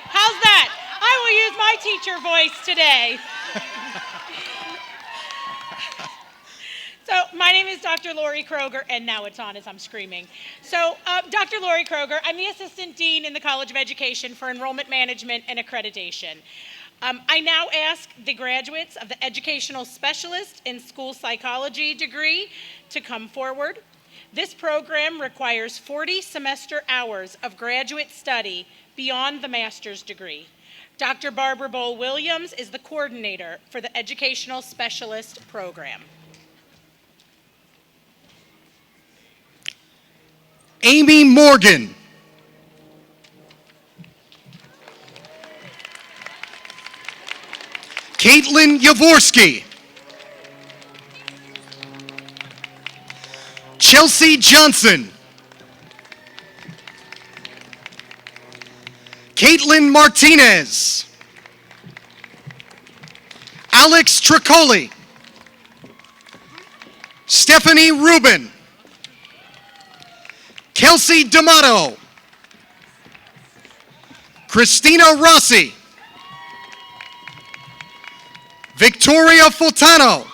How's that? I will use my teacher voice today. So my name is Dr. Lori Kroger, and now it's on as I'm screaming. So Dr. Lori Kroger, I'm the Assistant Dean in the College of Education for Enrollment Management and Accreditation. I now ask the graduates of the Educational Specialist in School Psychology degree to come forward. This program requires 40 semester hours of graduate study beyond the master's degree. Dr. Barbara Bowl Williams is the coordinator for the Educational Specialist program. Amy Morgan. Caitlin Yavorsky. Chelsea Johnson. Caitlin Martinez. Alex Tricoli. Stephanie Rubin. Kelsey D'Amato. Christina Rossi. Victoria Fultano.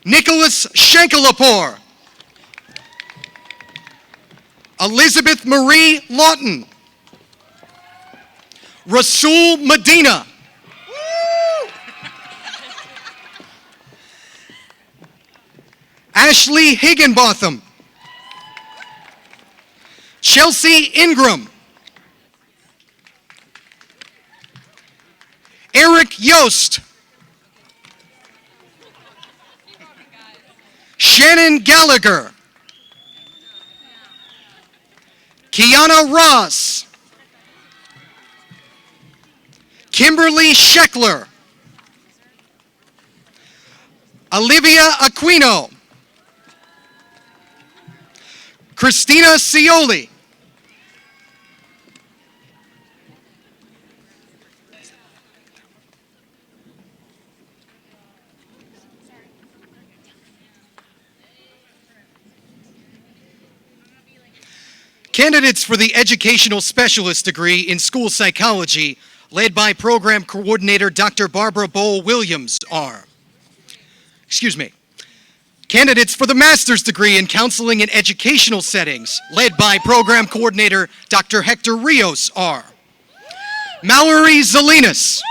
Nicholas Shankalapur. Elizabeth Marie Lawton. Rasul Medina. Ashley Higginbotham. Chelsea Ingram. Eric Yost. Shannon Gallagher. Kiana Ross. Kimberly Scheckler. Olivia Aquino. Christina Scioli. Candidates for the Educational Specialist degree in School Psychology, led by Program Coordinator Dr. Barbara Bowl-Williams are. Candidates for the Master's degree in Counseling and Educational Settings, led by Program Coordinator Dr. Hector Rios are. Mallory Zalinas.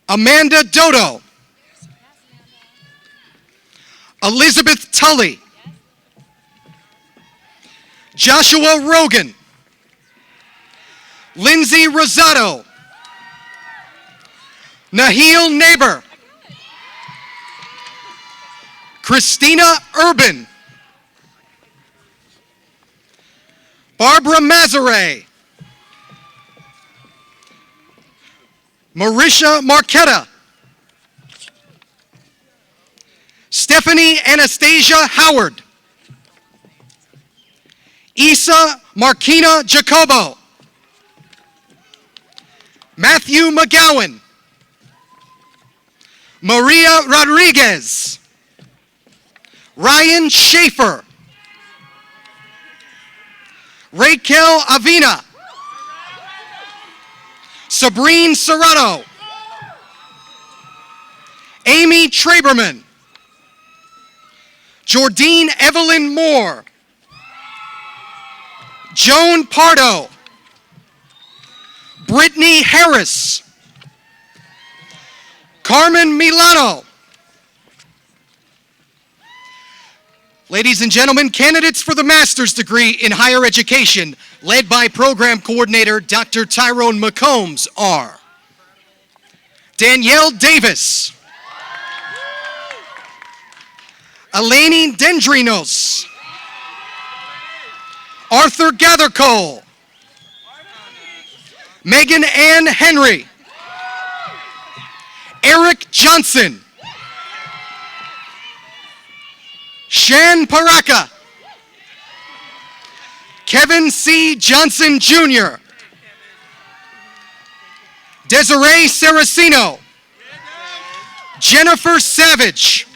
Amanda Dodo. Elizabeth Tully. Joshua Rogan. Lindsay Rosado. Nahil Neighbor. Christina Urban. Barbara Mazare. Marisha Marquetta. Stephanie Anastasia Howard. Isa Markina Jacobo. Matthew McGowan. Maria Rodriguez. Ryan Schaefer. Raquel Avina. Sabrine Serrano. Amy Traberman. Jordine Evelyn Moore. Joan Pardo. Brittany Harris. Carmen Milano. Ladies and gentlemen, candidates for the Master's degree in Higher Education, led by Program Coordinator Dr. Tyrone McCombs are Danielle Davis. Eleni Dendrinos. Arthur Gathercole. Megan Ann Henry. Eric Johnson. Shan Paraka. Kevin C. Johnson Jr. Desiree Saraceno. Jennifer Savage.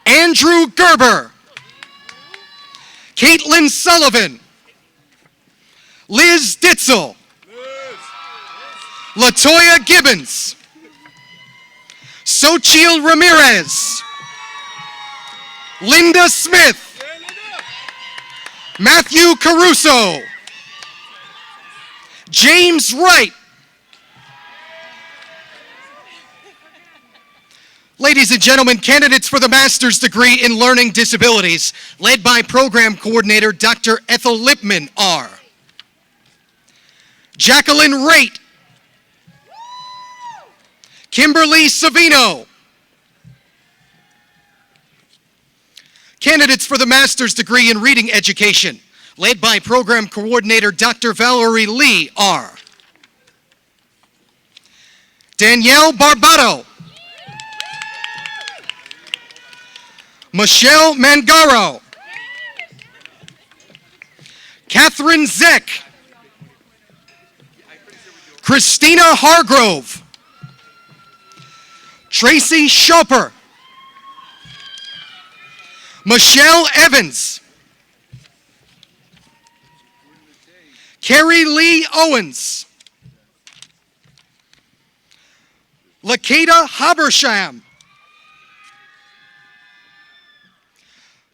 Andrew Gerber. Caitlin Sullivan. Liz Ditzel. Latoya Gibbons. Xochitl Ramirez. Linda Smith. Matthew Caruso. James Wright. Ladies and gentlemen, candidates for the Master's degree in Learning Disabilities, led by Program Coordinator Dr. Ethel Lipman are Jacqueline Raitt. Kimberly Savino. Candidates for the master's degree in reading education, led by program coordinator Dr. Valerie Lee, are Danielle Barbato, Michelle Mangaro, Catherine Zeck, Christina Hargrove, Tracy Schoper, Michelle Evans, Carrie Lee Owens, Lakeda Habersham.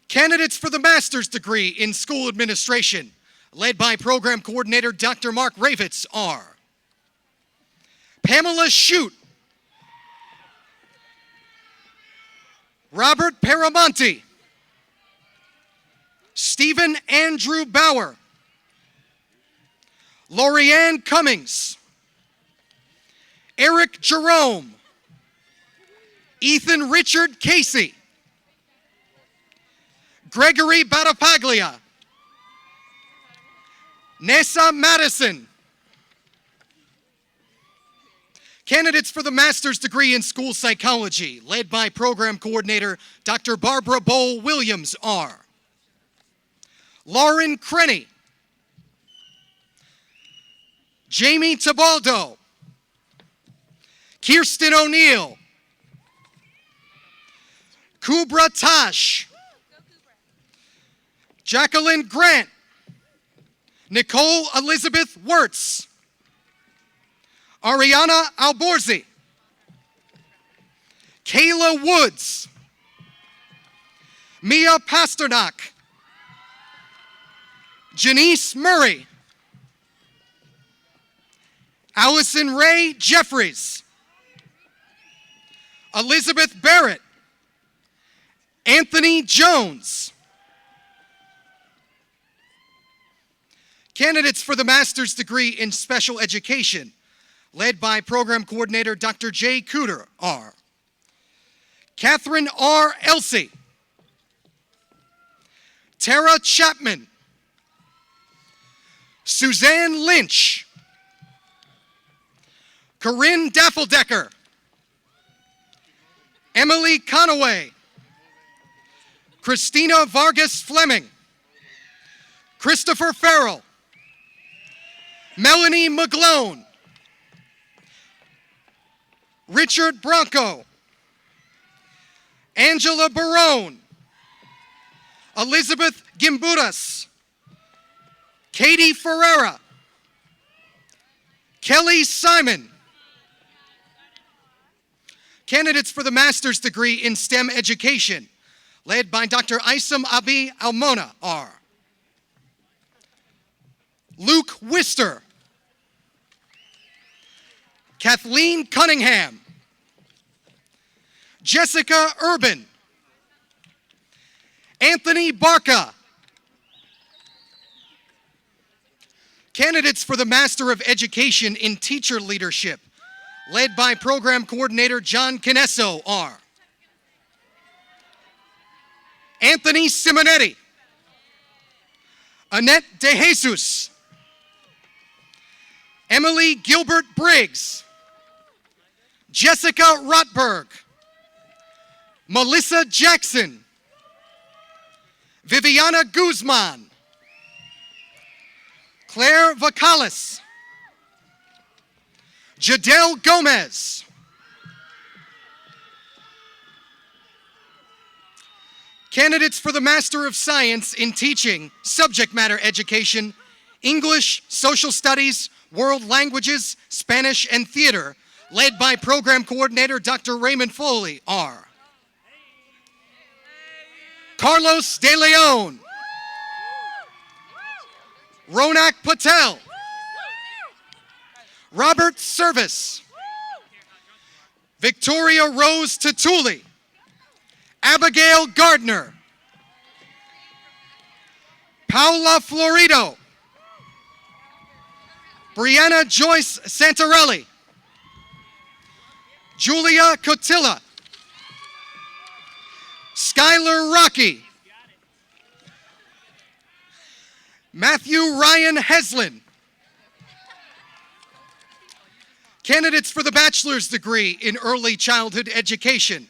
Candidates for the master's degree in school administration, led by program coordinator Dr. Mark Ravitz, are Pamela Shute, Robert Paramonte, Stephen Andrew Bauer, Lorianne Cummings, Eric Jerome, Ethan Richard Casey, Gregory Battapaglia, Nessa Madison. Candidates for the master's degree in school psychology, led by program coordinator Dr. Barbara Bowl Williams, are Lauren Crenny, Jamie Tabaldo, Kirsten O'Neill, Kubra Tash, Jacqueline Grant, Nicole Elizabeth Wirtz, Ariana Alborzi, Kayla Woods, Mia Pasternak, Janice Murray, Allison Ray Jeffries, Elizabeth Barrett, Anthony Jones. Candidates for the master's degree in special education, led by program coordinator Dr. Jay Cooter, are Catherine R. Elsey, Tara Chapman, Suzanne Lynch, Corinne Daffeldecker, Emily Conaway, Christina Vargas Fleming, Christopher Farrell, Melanie McGlone, Richard Bronco, Angela Barone, Elizabeth Gimbutas, Katie Ferreira, Kelly Simon. Candidates for the master's degree in STEM education, led by Dr. Isam Abi Almona, are Luke Wister, Kathleen Cunningham, Jessica Urban, Anthony Barca. Candidates for the Master of Education in Teacher Leadership, led by program coordinator John Canesso, are Anthony Simonetti, Annette DeJesus, Emily Gilbert Briggs, Jessica Rotberg, Melissa Jackson, Viviana Guzman, Claire Vacalis, Jadel Gomez, candidates for the Master of Science in Teaching, Subject Matter Education, English, Social Studies, World Languages, Spanish, and Theater, led by Program Coordinator Dr. Raymond Foley, are Carlos De Leon, Ronak Patel, Robert Service, Victoria Rose Tatuli, Abigail Gardner, Paula Florido, Brianna Joyce Santarelli, Julia Cotilla, Skylar Rocky, Matthew Ryan Heslin. Candidates for the bachelor's degree in early childhood education,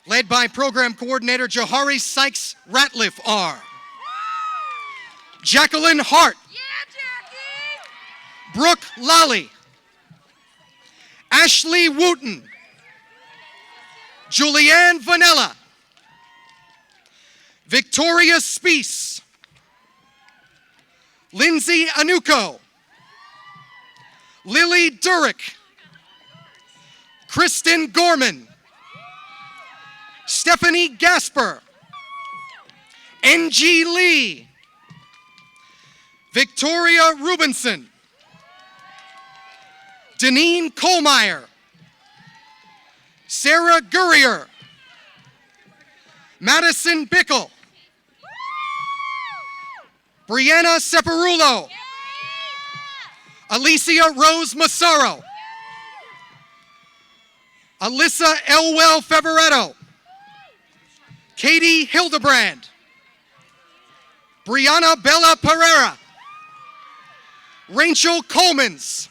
led by Program Coordinator Johari Sykes Ratliff are Jacqueline Hart, Brooke Lally, Ashley Wooten, Julianne Vanella, Victoria Speece, Lindsay Anuko, Lily Durick, Kristen Gorman, Stephanie Gasper, N.G. Lee, Victoria Rubinson, Deneen Kohlmeyer, Sarah Gurrier, Madison Bickle, Brianna Separulo, Alicia Rose Massaro, Alyssa Elwell Favoretto, Katie Hildebrand, Brianna Bella Pereira, Rachel Colemans,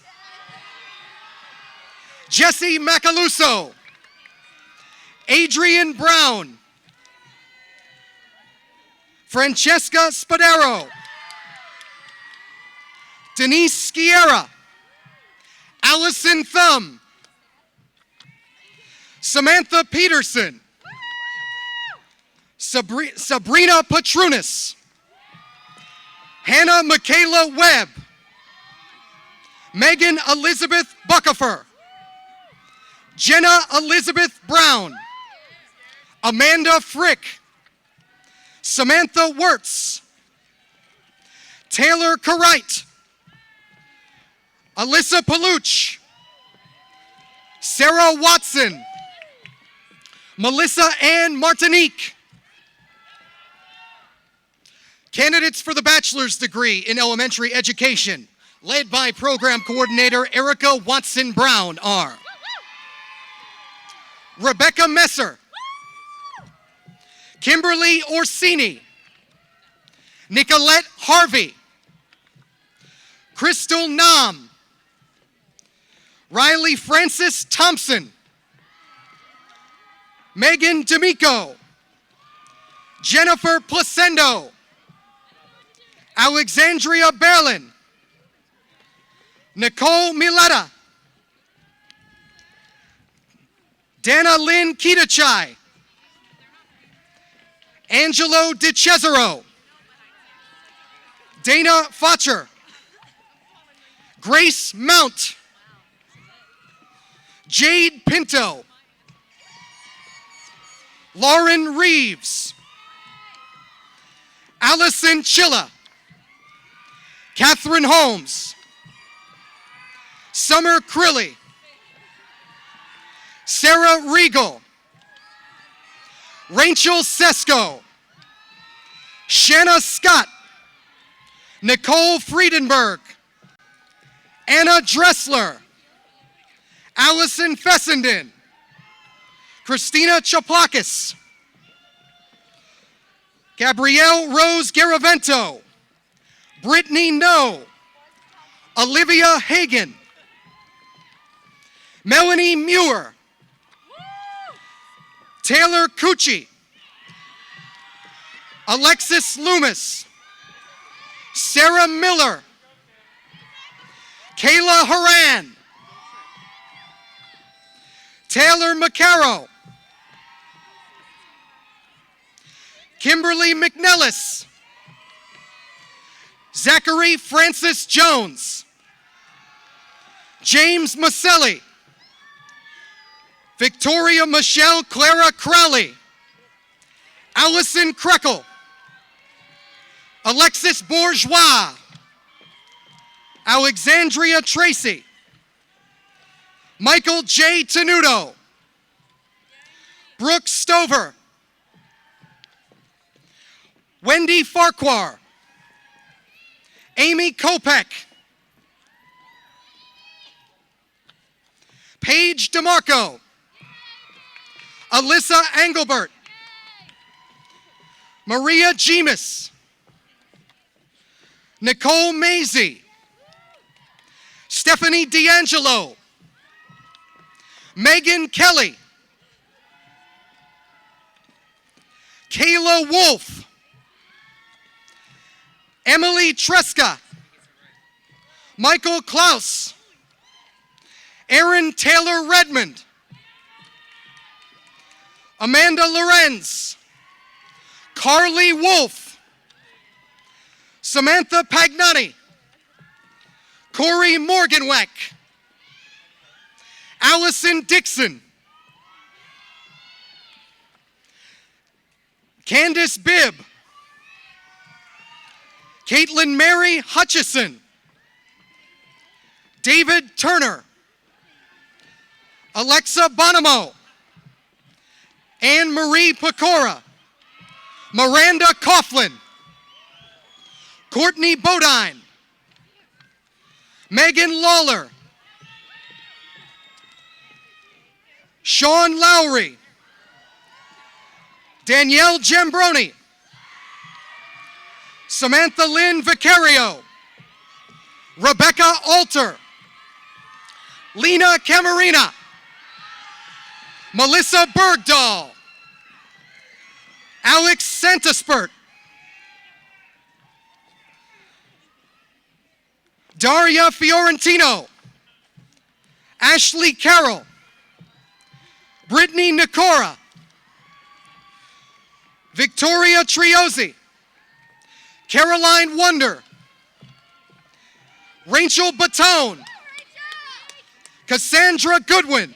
Jesse Macaluso, Adrian Brown, Francesca Spadaro, Denise Sciarra, Allison Thumb, Samantha Peterson, Sabrina Patrunas, Hannah Michaela Webb, Megan Elizabeth Buckafer, Jenna Elizabeth Brown, Amanda Frick, Samantha Wirtz, Taylor Carite, Alyssa Paluch, Sarah Watson, Melissa Ann Martinique. Candidates for the bachelor's degree in elementary education, led by Program Coordinator Erica Watson Brown, are Rebecca Messer, Kimberly Orsini, Nicolette Harvey, Crystal Nam, Riley Francis Thompson, Megan D'Amico, Jennifer Placendo, Alexandria Berlin, Nicole Mileta, Dana Lynn Kitachai, Angelo DeCesaro, Dana Fotcher, Grace Mount, Jade Pinto, Lauren Reeves, Allison Chilla, Catherine Holmes, Summer Crilly, Sarah Regal, Rachel Sesko, Shanna Scott, Nicole Friedenberg, Anna Dressler, Allison Fessenden, Christina Chaplakis, Gabrielle Rose Garavento, Brittany No, Olivia Hagan, Melanie Muir, Taylor Cucci, Alexis Loomis, Sarah Miller, Kayla Haran, Taylor McCarrow, Kimberly McNellis, Zachary Francis Jones, James Maselli, Victoria Michelle Clara Crowley, Allison Krekel, Alexis Bourgeois, Alexandria Tracy, Michael J. Tenuto, Brooke Stover, Wendy Farquhar, Amy Kopek, Paige DeMarco, Alyssa Engelbert, Maria Gemus, Nicole Maisie, Stephanie D'Angelo, Megan Kelly, Kayla Wolf, Emily Tresca, Michael Klaus, Aaron Taylor Redmond, Amanda Lorenz, Carly Wolf, Samantha Pagnani, Corey Morganweck, Allison Dixon, Candace Bibb, Caitlin Mary Hutchison, David Turner, Alexa Bonamo, Anne Marie Pecora, Miranda Coughlin, Courtney Bodine, Megan Lawler, Sean Lowry, Danielle Gembroni, Samantha Lynn Vicario, Rebecca Alter, Lena Camarina, Melissa Bergdahl, Alex Santaspert, Daria Fiorentino, Ashley Carroll, Brittany Nicora, Victoria Triozzi, Caroline Wonder, Rachel Batone, Cassandra Goodwin,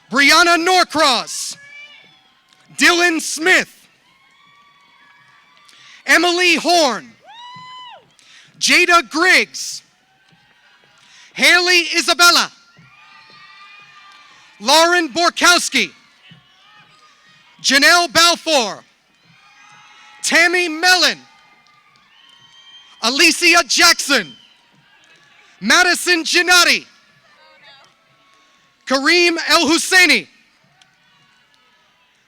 Brianna Norcross, Dylan Smith, Emily Horn, Jada Griggs, Haley Isabella, Lauren Borkowski, Janelle Balfour, Tammy Mellon, Alicia Jackson, Madison Gennady, Kareem El Husseini,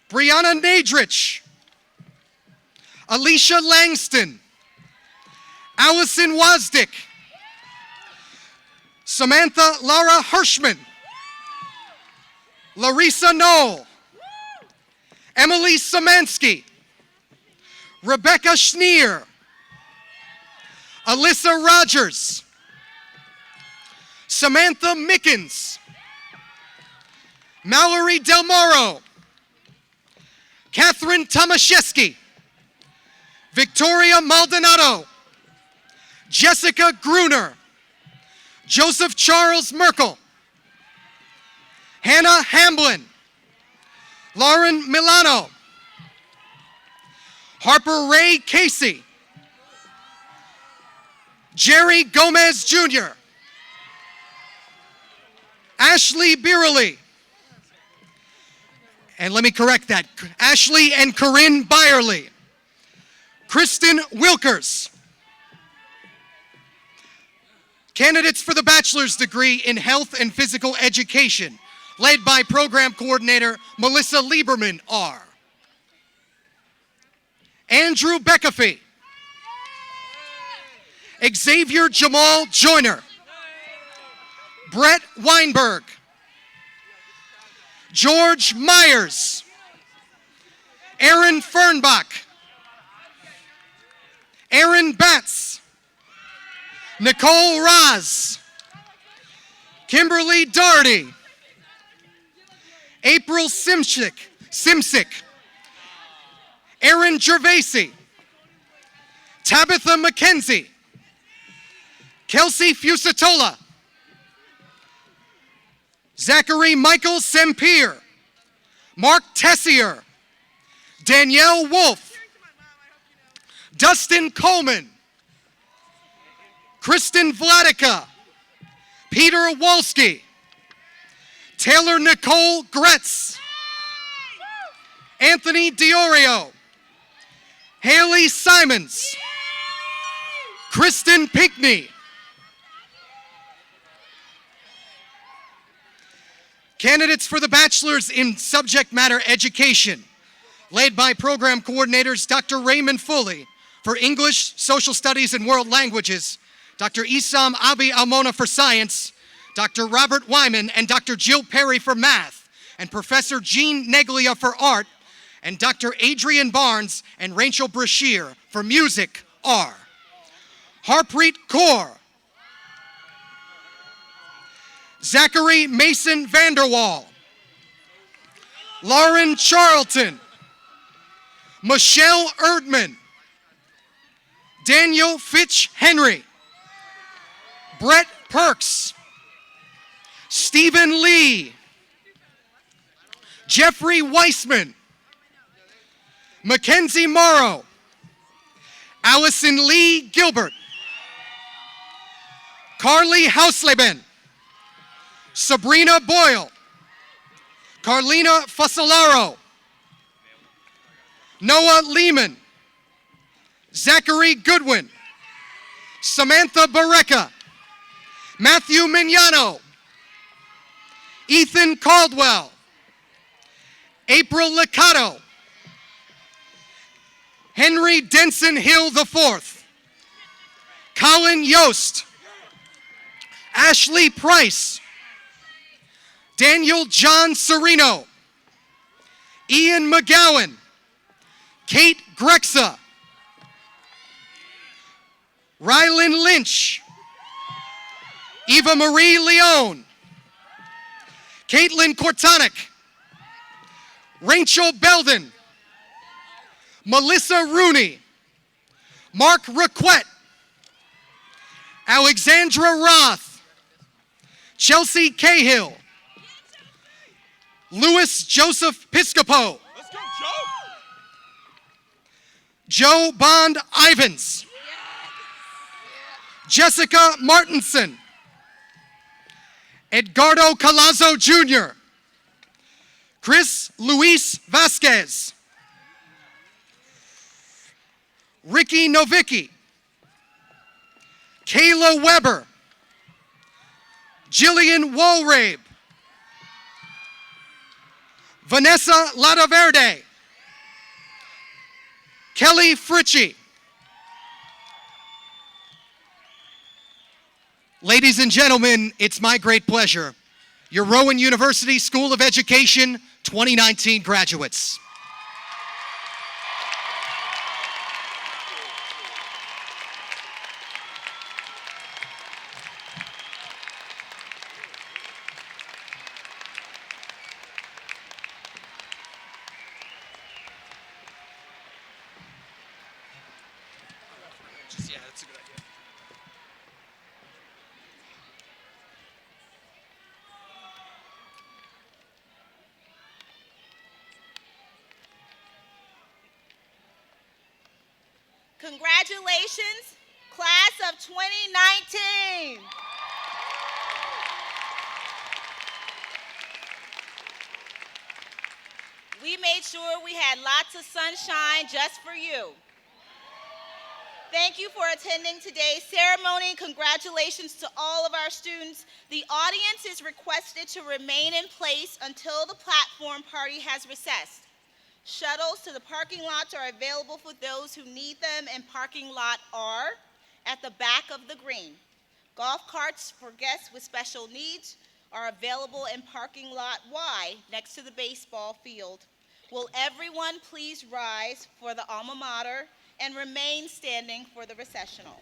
Brianna Nadrich, Alicia Langston, Allison Wozdick, Samantha Lara Hirschman, Larissa Knoll, Emily Szymanski, Rebecca Schneer, Alyssa Rogers, Samantha Mickens, Mallory Del Moro, Catherine Tomaszewski, Victoria Maldonado, Jessica Gruner, Joseph Charles Merkel, Hannah Hamblin, Lauren Milano, Harper Ray Casey, Jerry Gomez Jr., Ashley Beerley, and let me correct that, Ashley and Corinne Byerly, Kristen Wilkers. Candidates for the bachelor's degree in health and physical education, led by program coordinator Melissa Lieberman, are Andrew Beckafee, Xavier Jamal Joyner, Brett Weinberg, George Myers, Aaron Fernbach, Aaron Batts, Nicole Raz, Kimberly Doherty, April Simsick, Aaron Gervasi, Tabitha McKenzie, Kelsey Fusatola, Zachary Michael Sempier, Mark Tessier, Danielle Wolf, Dustin Coleman, Kristen Vladica, Peter Wolski, Taylor Nicole Gretz, Anthony Diorio, Haley Simons, Kristen Pinkney. Candidates for the bachelor's in subject matter education, led by program coordinators Dr. Raymond Foley for English, Social Studies, and World Languages, Dr. Isam Abi Almona for Science, Dr. Robert Wyman and Dr. Jill Perry for Math, and Professor Jean Neglia for Art, and Dr. Adrian Barnes and Rachel Brashear for Music are Harpreet Kaur, Zachary Mason Vanderwall, Lauren Charlton, Michelle Erdman, Daniel Fitch Henry, Brett Perks, Stephen Lee, Jeffrey Weissman, Mackenzie Morrow, Allison Lee Gilbert, Carly Hausleben, Sabrina Boyle, Carlina Fasolaro, Noah Lehman, Zachary Goodwin, Samantha Barreca, Matthew Mignano, Ethan Caldwell, April Liccato, Henry Denson Hill IV, Colin Yost, Ashley Price, Daniel John Serino, Ian McGowan, Kate Grexa, Rylan Lynch, Eva Marie Leone, Caitlin Kortonic, Rachel Belden, Melissa Rooney, Mark Raquette, Alexandra Roth, Chelsea Cahill, Louis Joseph Piscopo, Let's go, Joe! Joe Bond Ivans, Jessica Martinson, Edgardo Calazo Jr., Chris Luis Vasquez, Ricky Novicki, Kayla Weber, Jillian Walrabe, Vanessa Lataverde, Kelly Fritchie. Ladies and gentlemen, it's my great pleasure. Your Rowan University School of Education 2019 graduates. Yeah, that's a good idea. Congratulations, class of 2019. We made sure we had lots of sunshine just for you. Thank you for attending today's ceremony. Congratulations to all of our students. The audience is requested to remain in place until the platform party has recessed. Shuttles to the parking lots are available for those who need them, and parking lot R at the back of the green. Golf carts for guests with special needs are available in parking lot Y next to the baseball field. Will everyone please rise for the alma mater and remain standing for the recessional?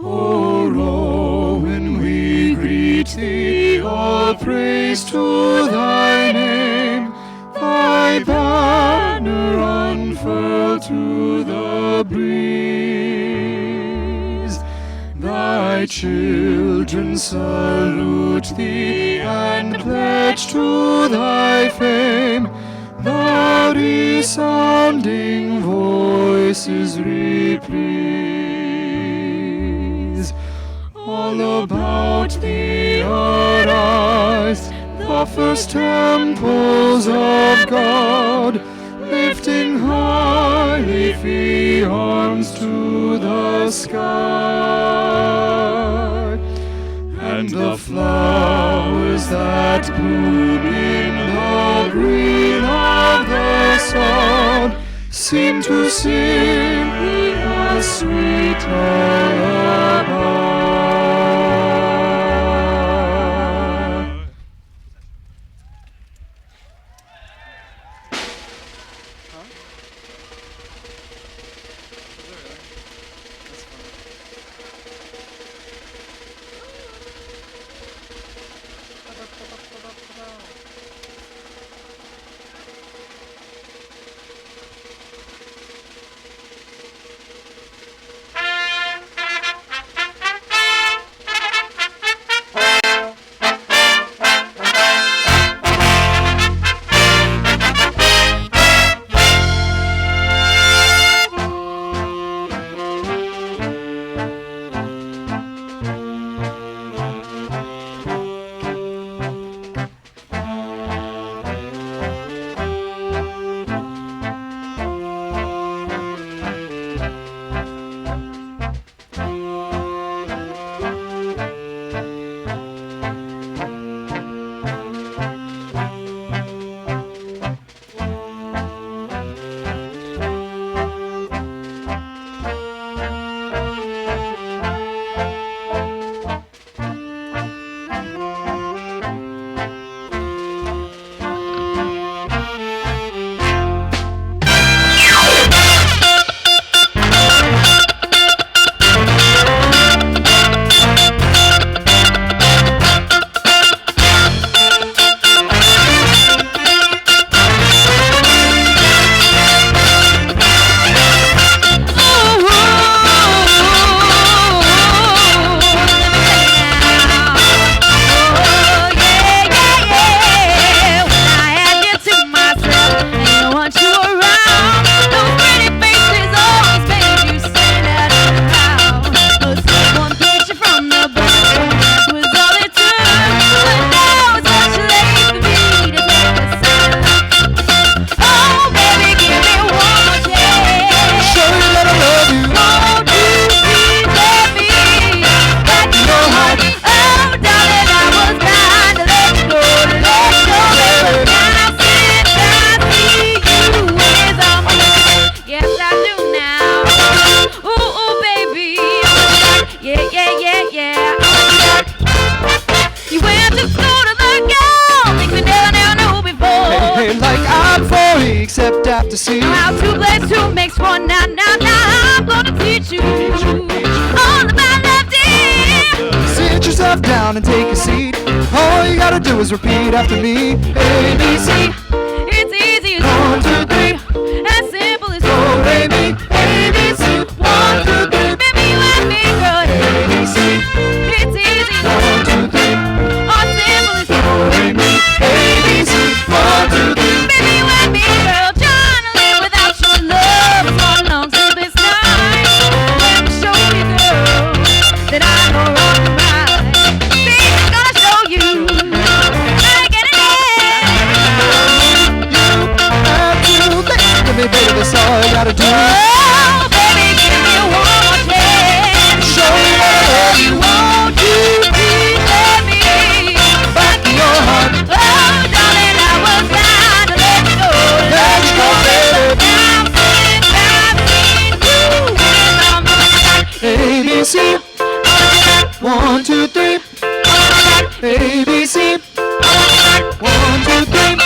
O Rowan, we greet thee, all praise to thy name. Thy banner unfurled to the breeze. Thy children salute thee and pledge to thy fame. The resounding voices reprise. All about thee arise the first temples of God, lifting high leafy arms to the sky. and the flowers that bloom in the green of the sun seem to sing a sweet lullaby. Except after seeing how 2 plus 2 makes 1. Now, I'm gonna teach you all about love, dear. Sit yourself down and take a seat. All you gotta do is repeat after me. ABC. It's easy as 1, 2, 3. As simple as do, re, mi. ABC. 1, 2, 3. Baby, you and me, girl. ABC. It's easy as 1, 2, 3. As simple as do, re, mi. ABC. 1, 2, 3. Baby, you and me, girl. Trying to live without your love is one long sleepless night. Let me show you, girl, that I know wrong and right. Baby, I'm gonna show you how to get it in. Give me, baby, that's all you gotta do. Oh, baby, give me one more chance. Show me what I love you. Won't you please let me back in your heart? Oh, darling, I was bound to let you go. Let you go, baby. ABC. 1, 2, 3. ABC. 1, 2, 3.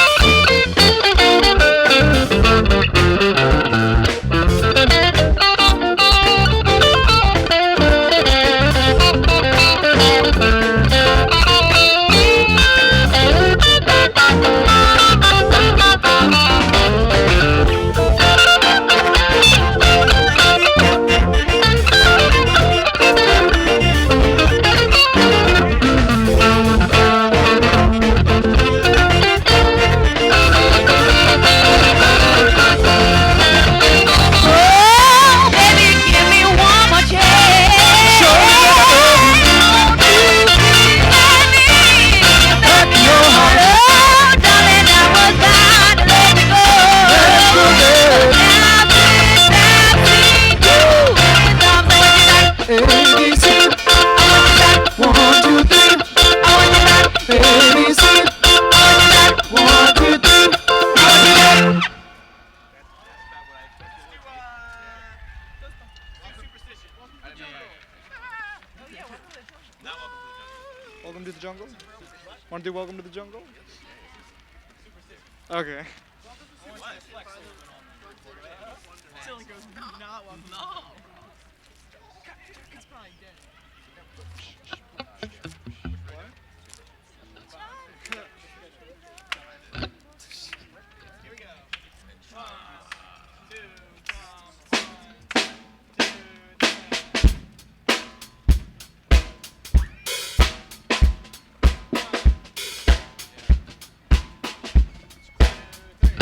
Welcome to the jungle. Want to do Welcome to the Jungle? Okay. Silly goes, not welcome. No. It's probably dead.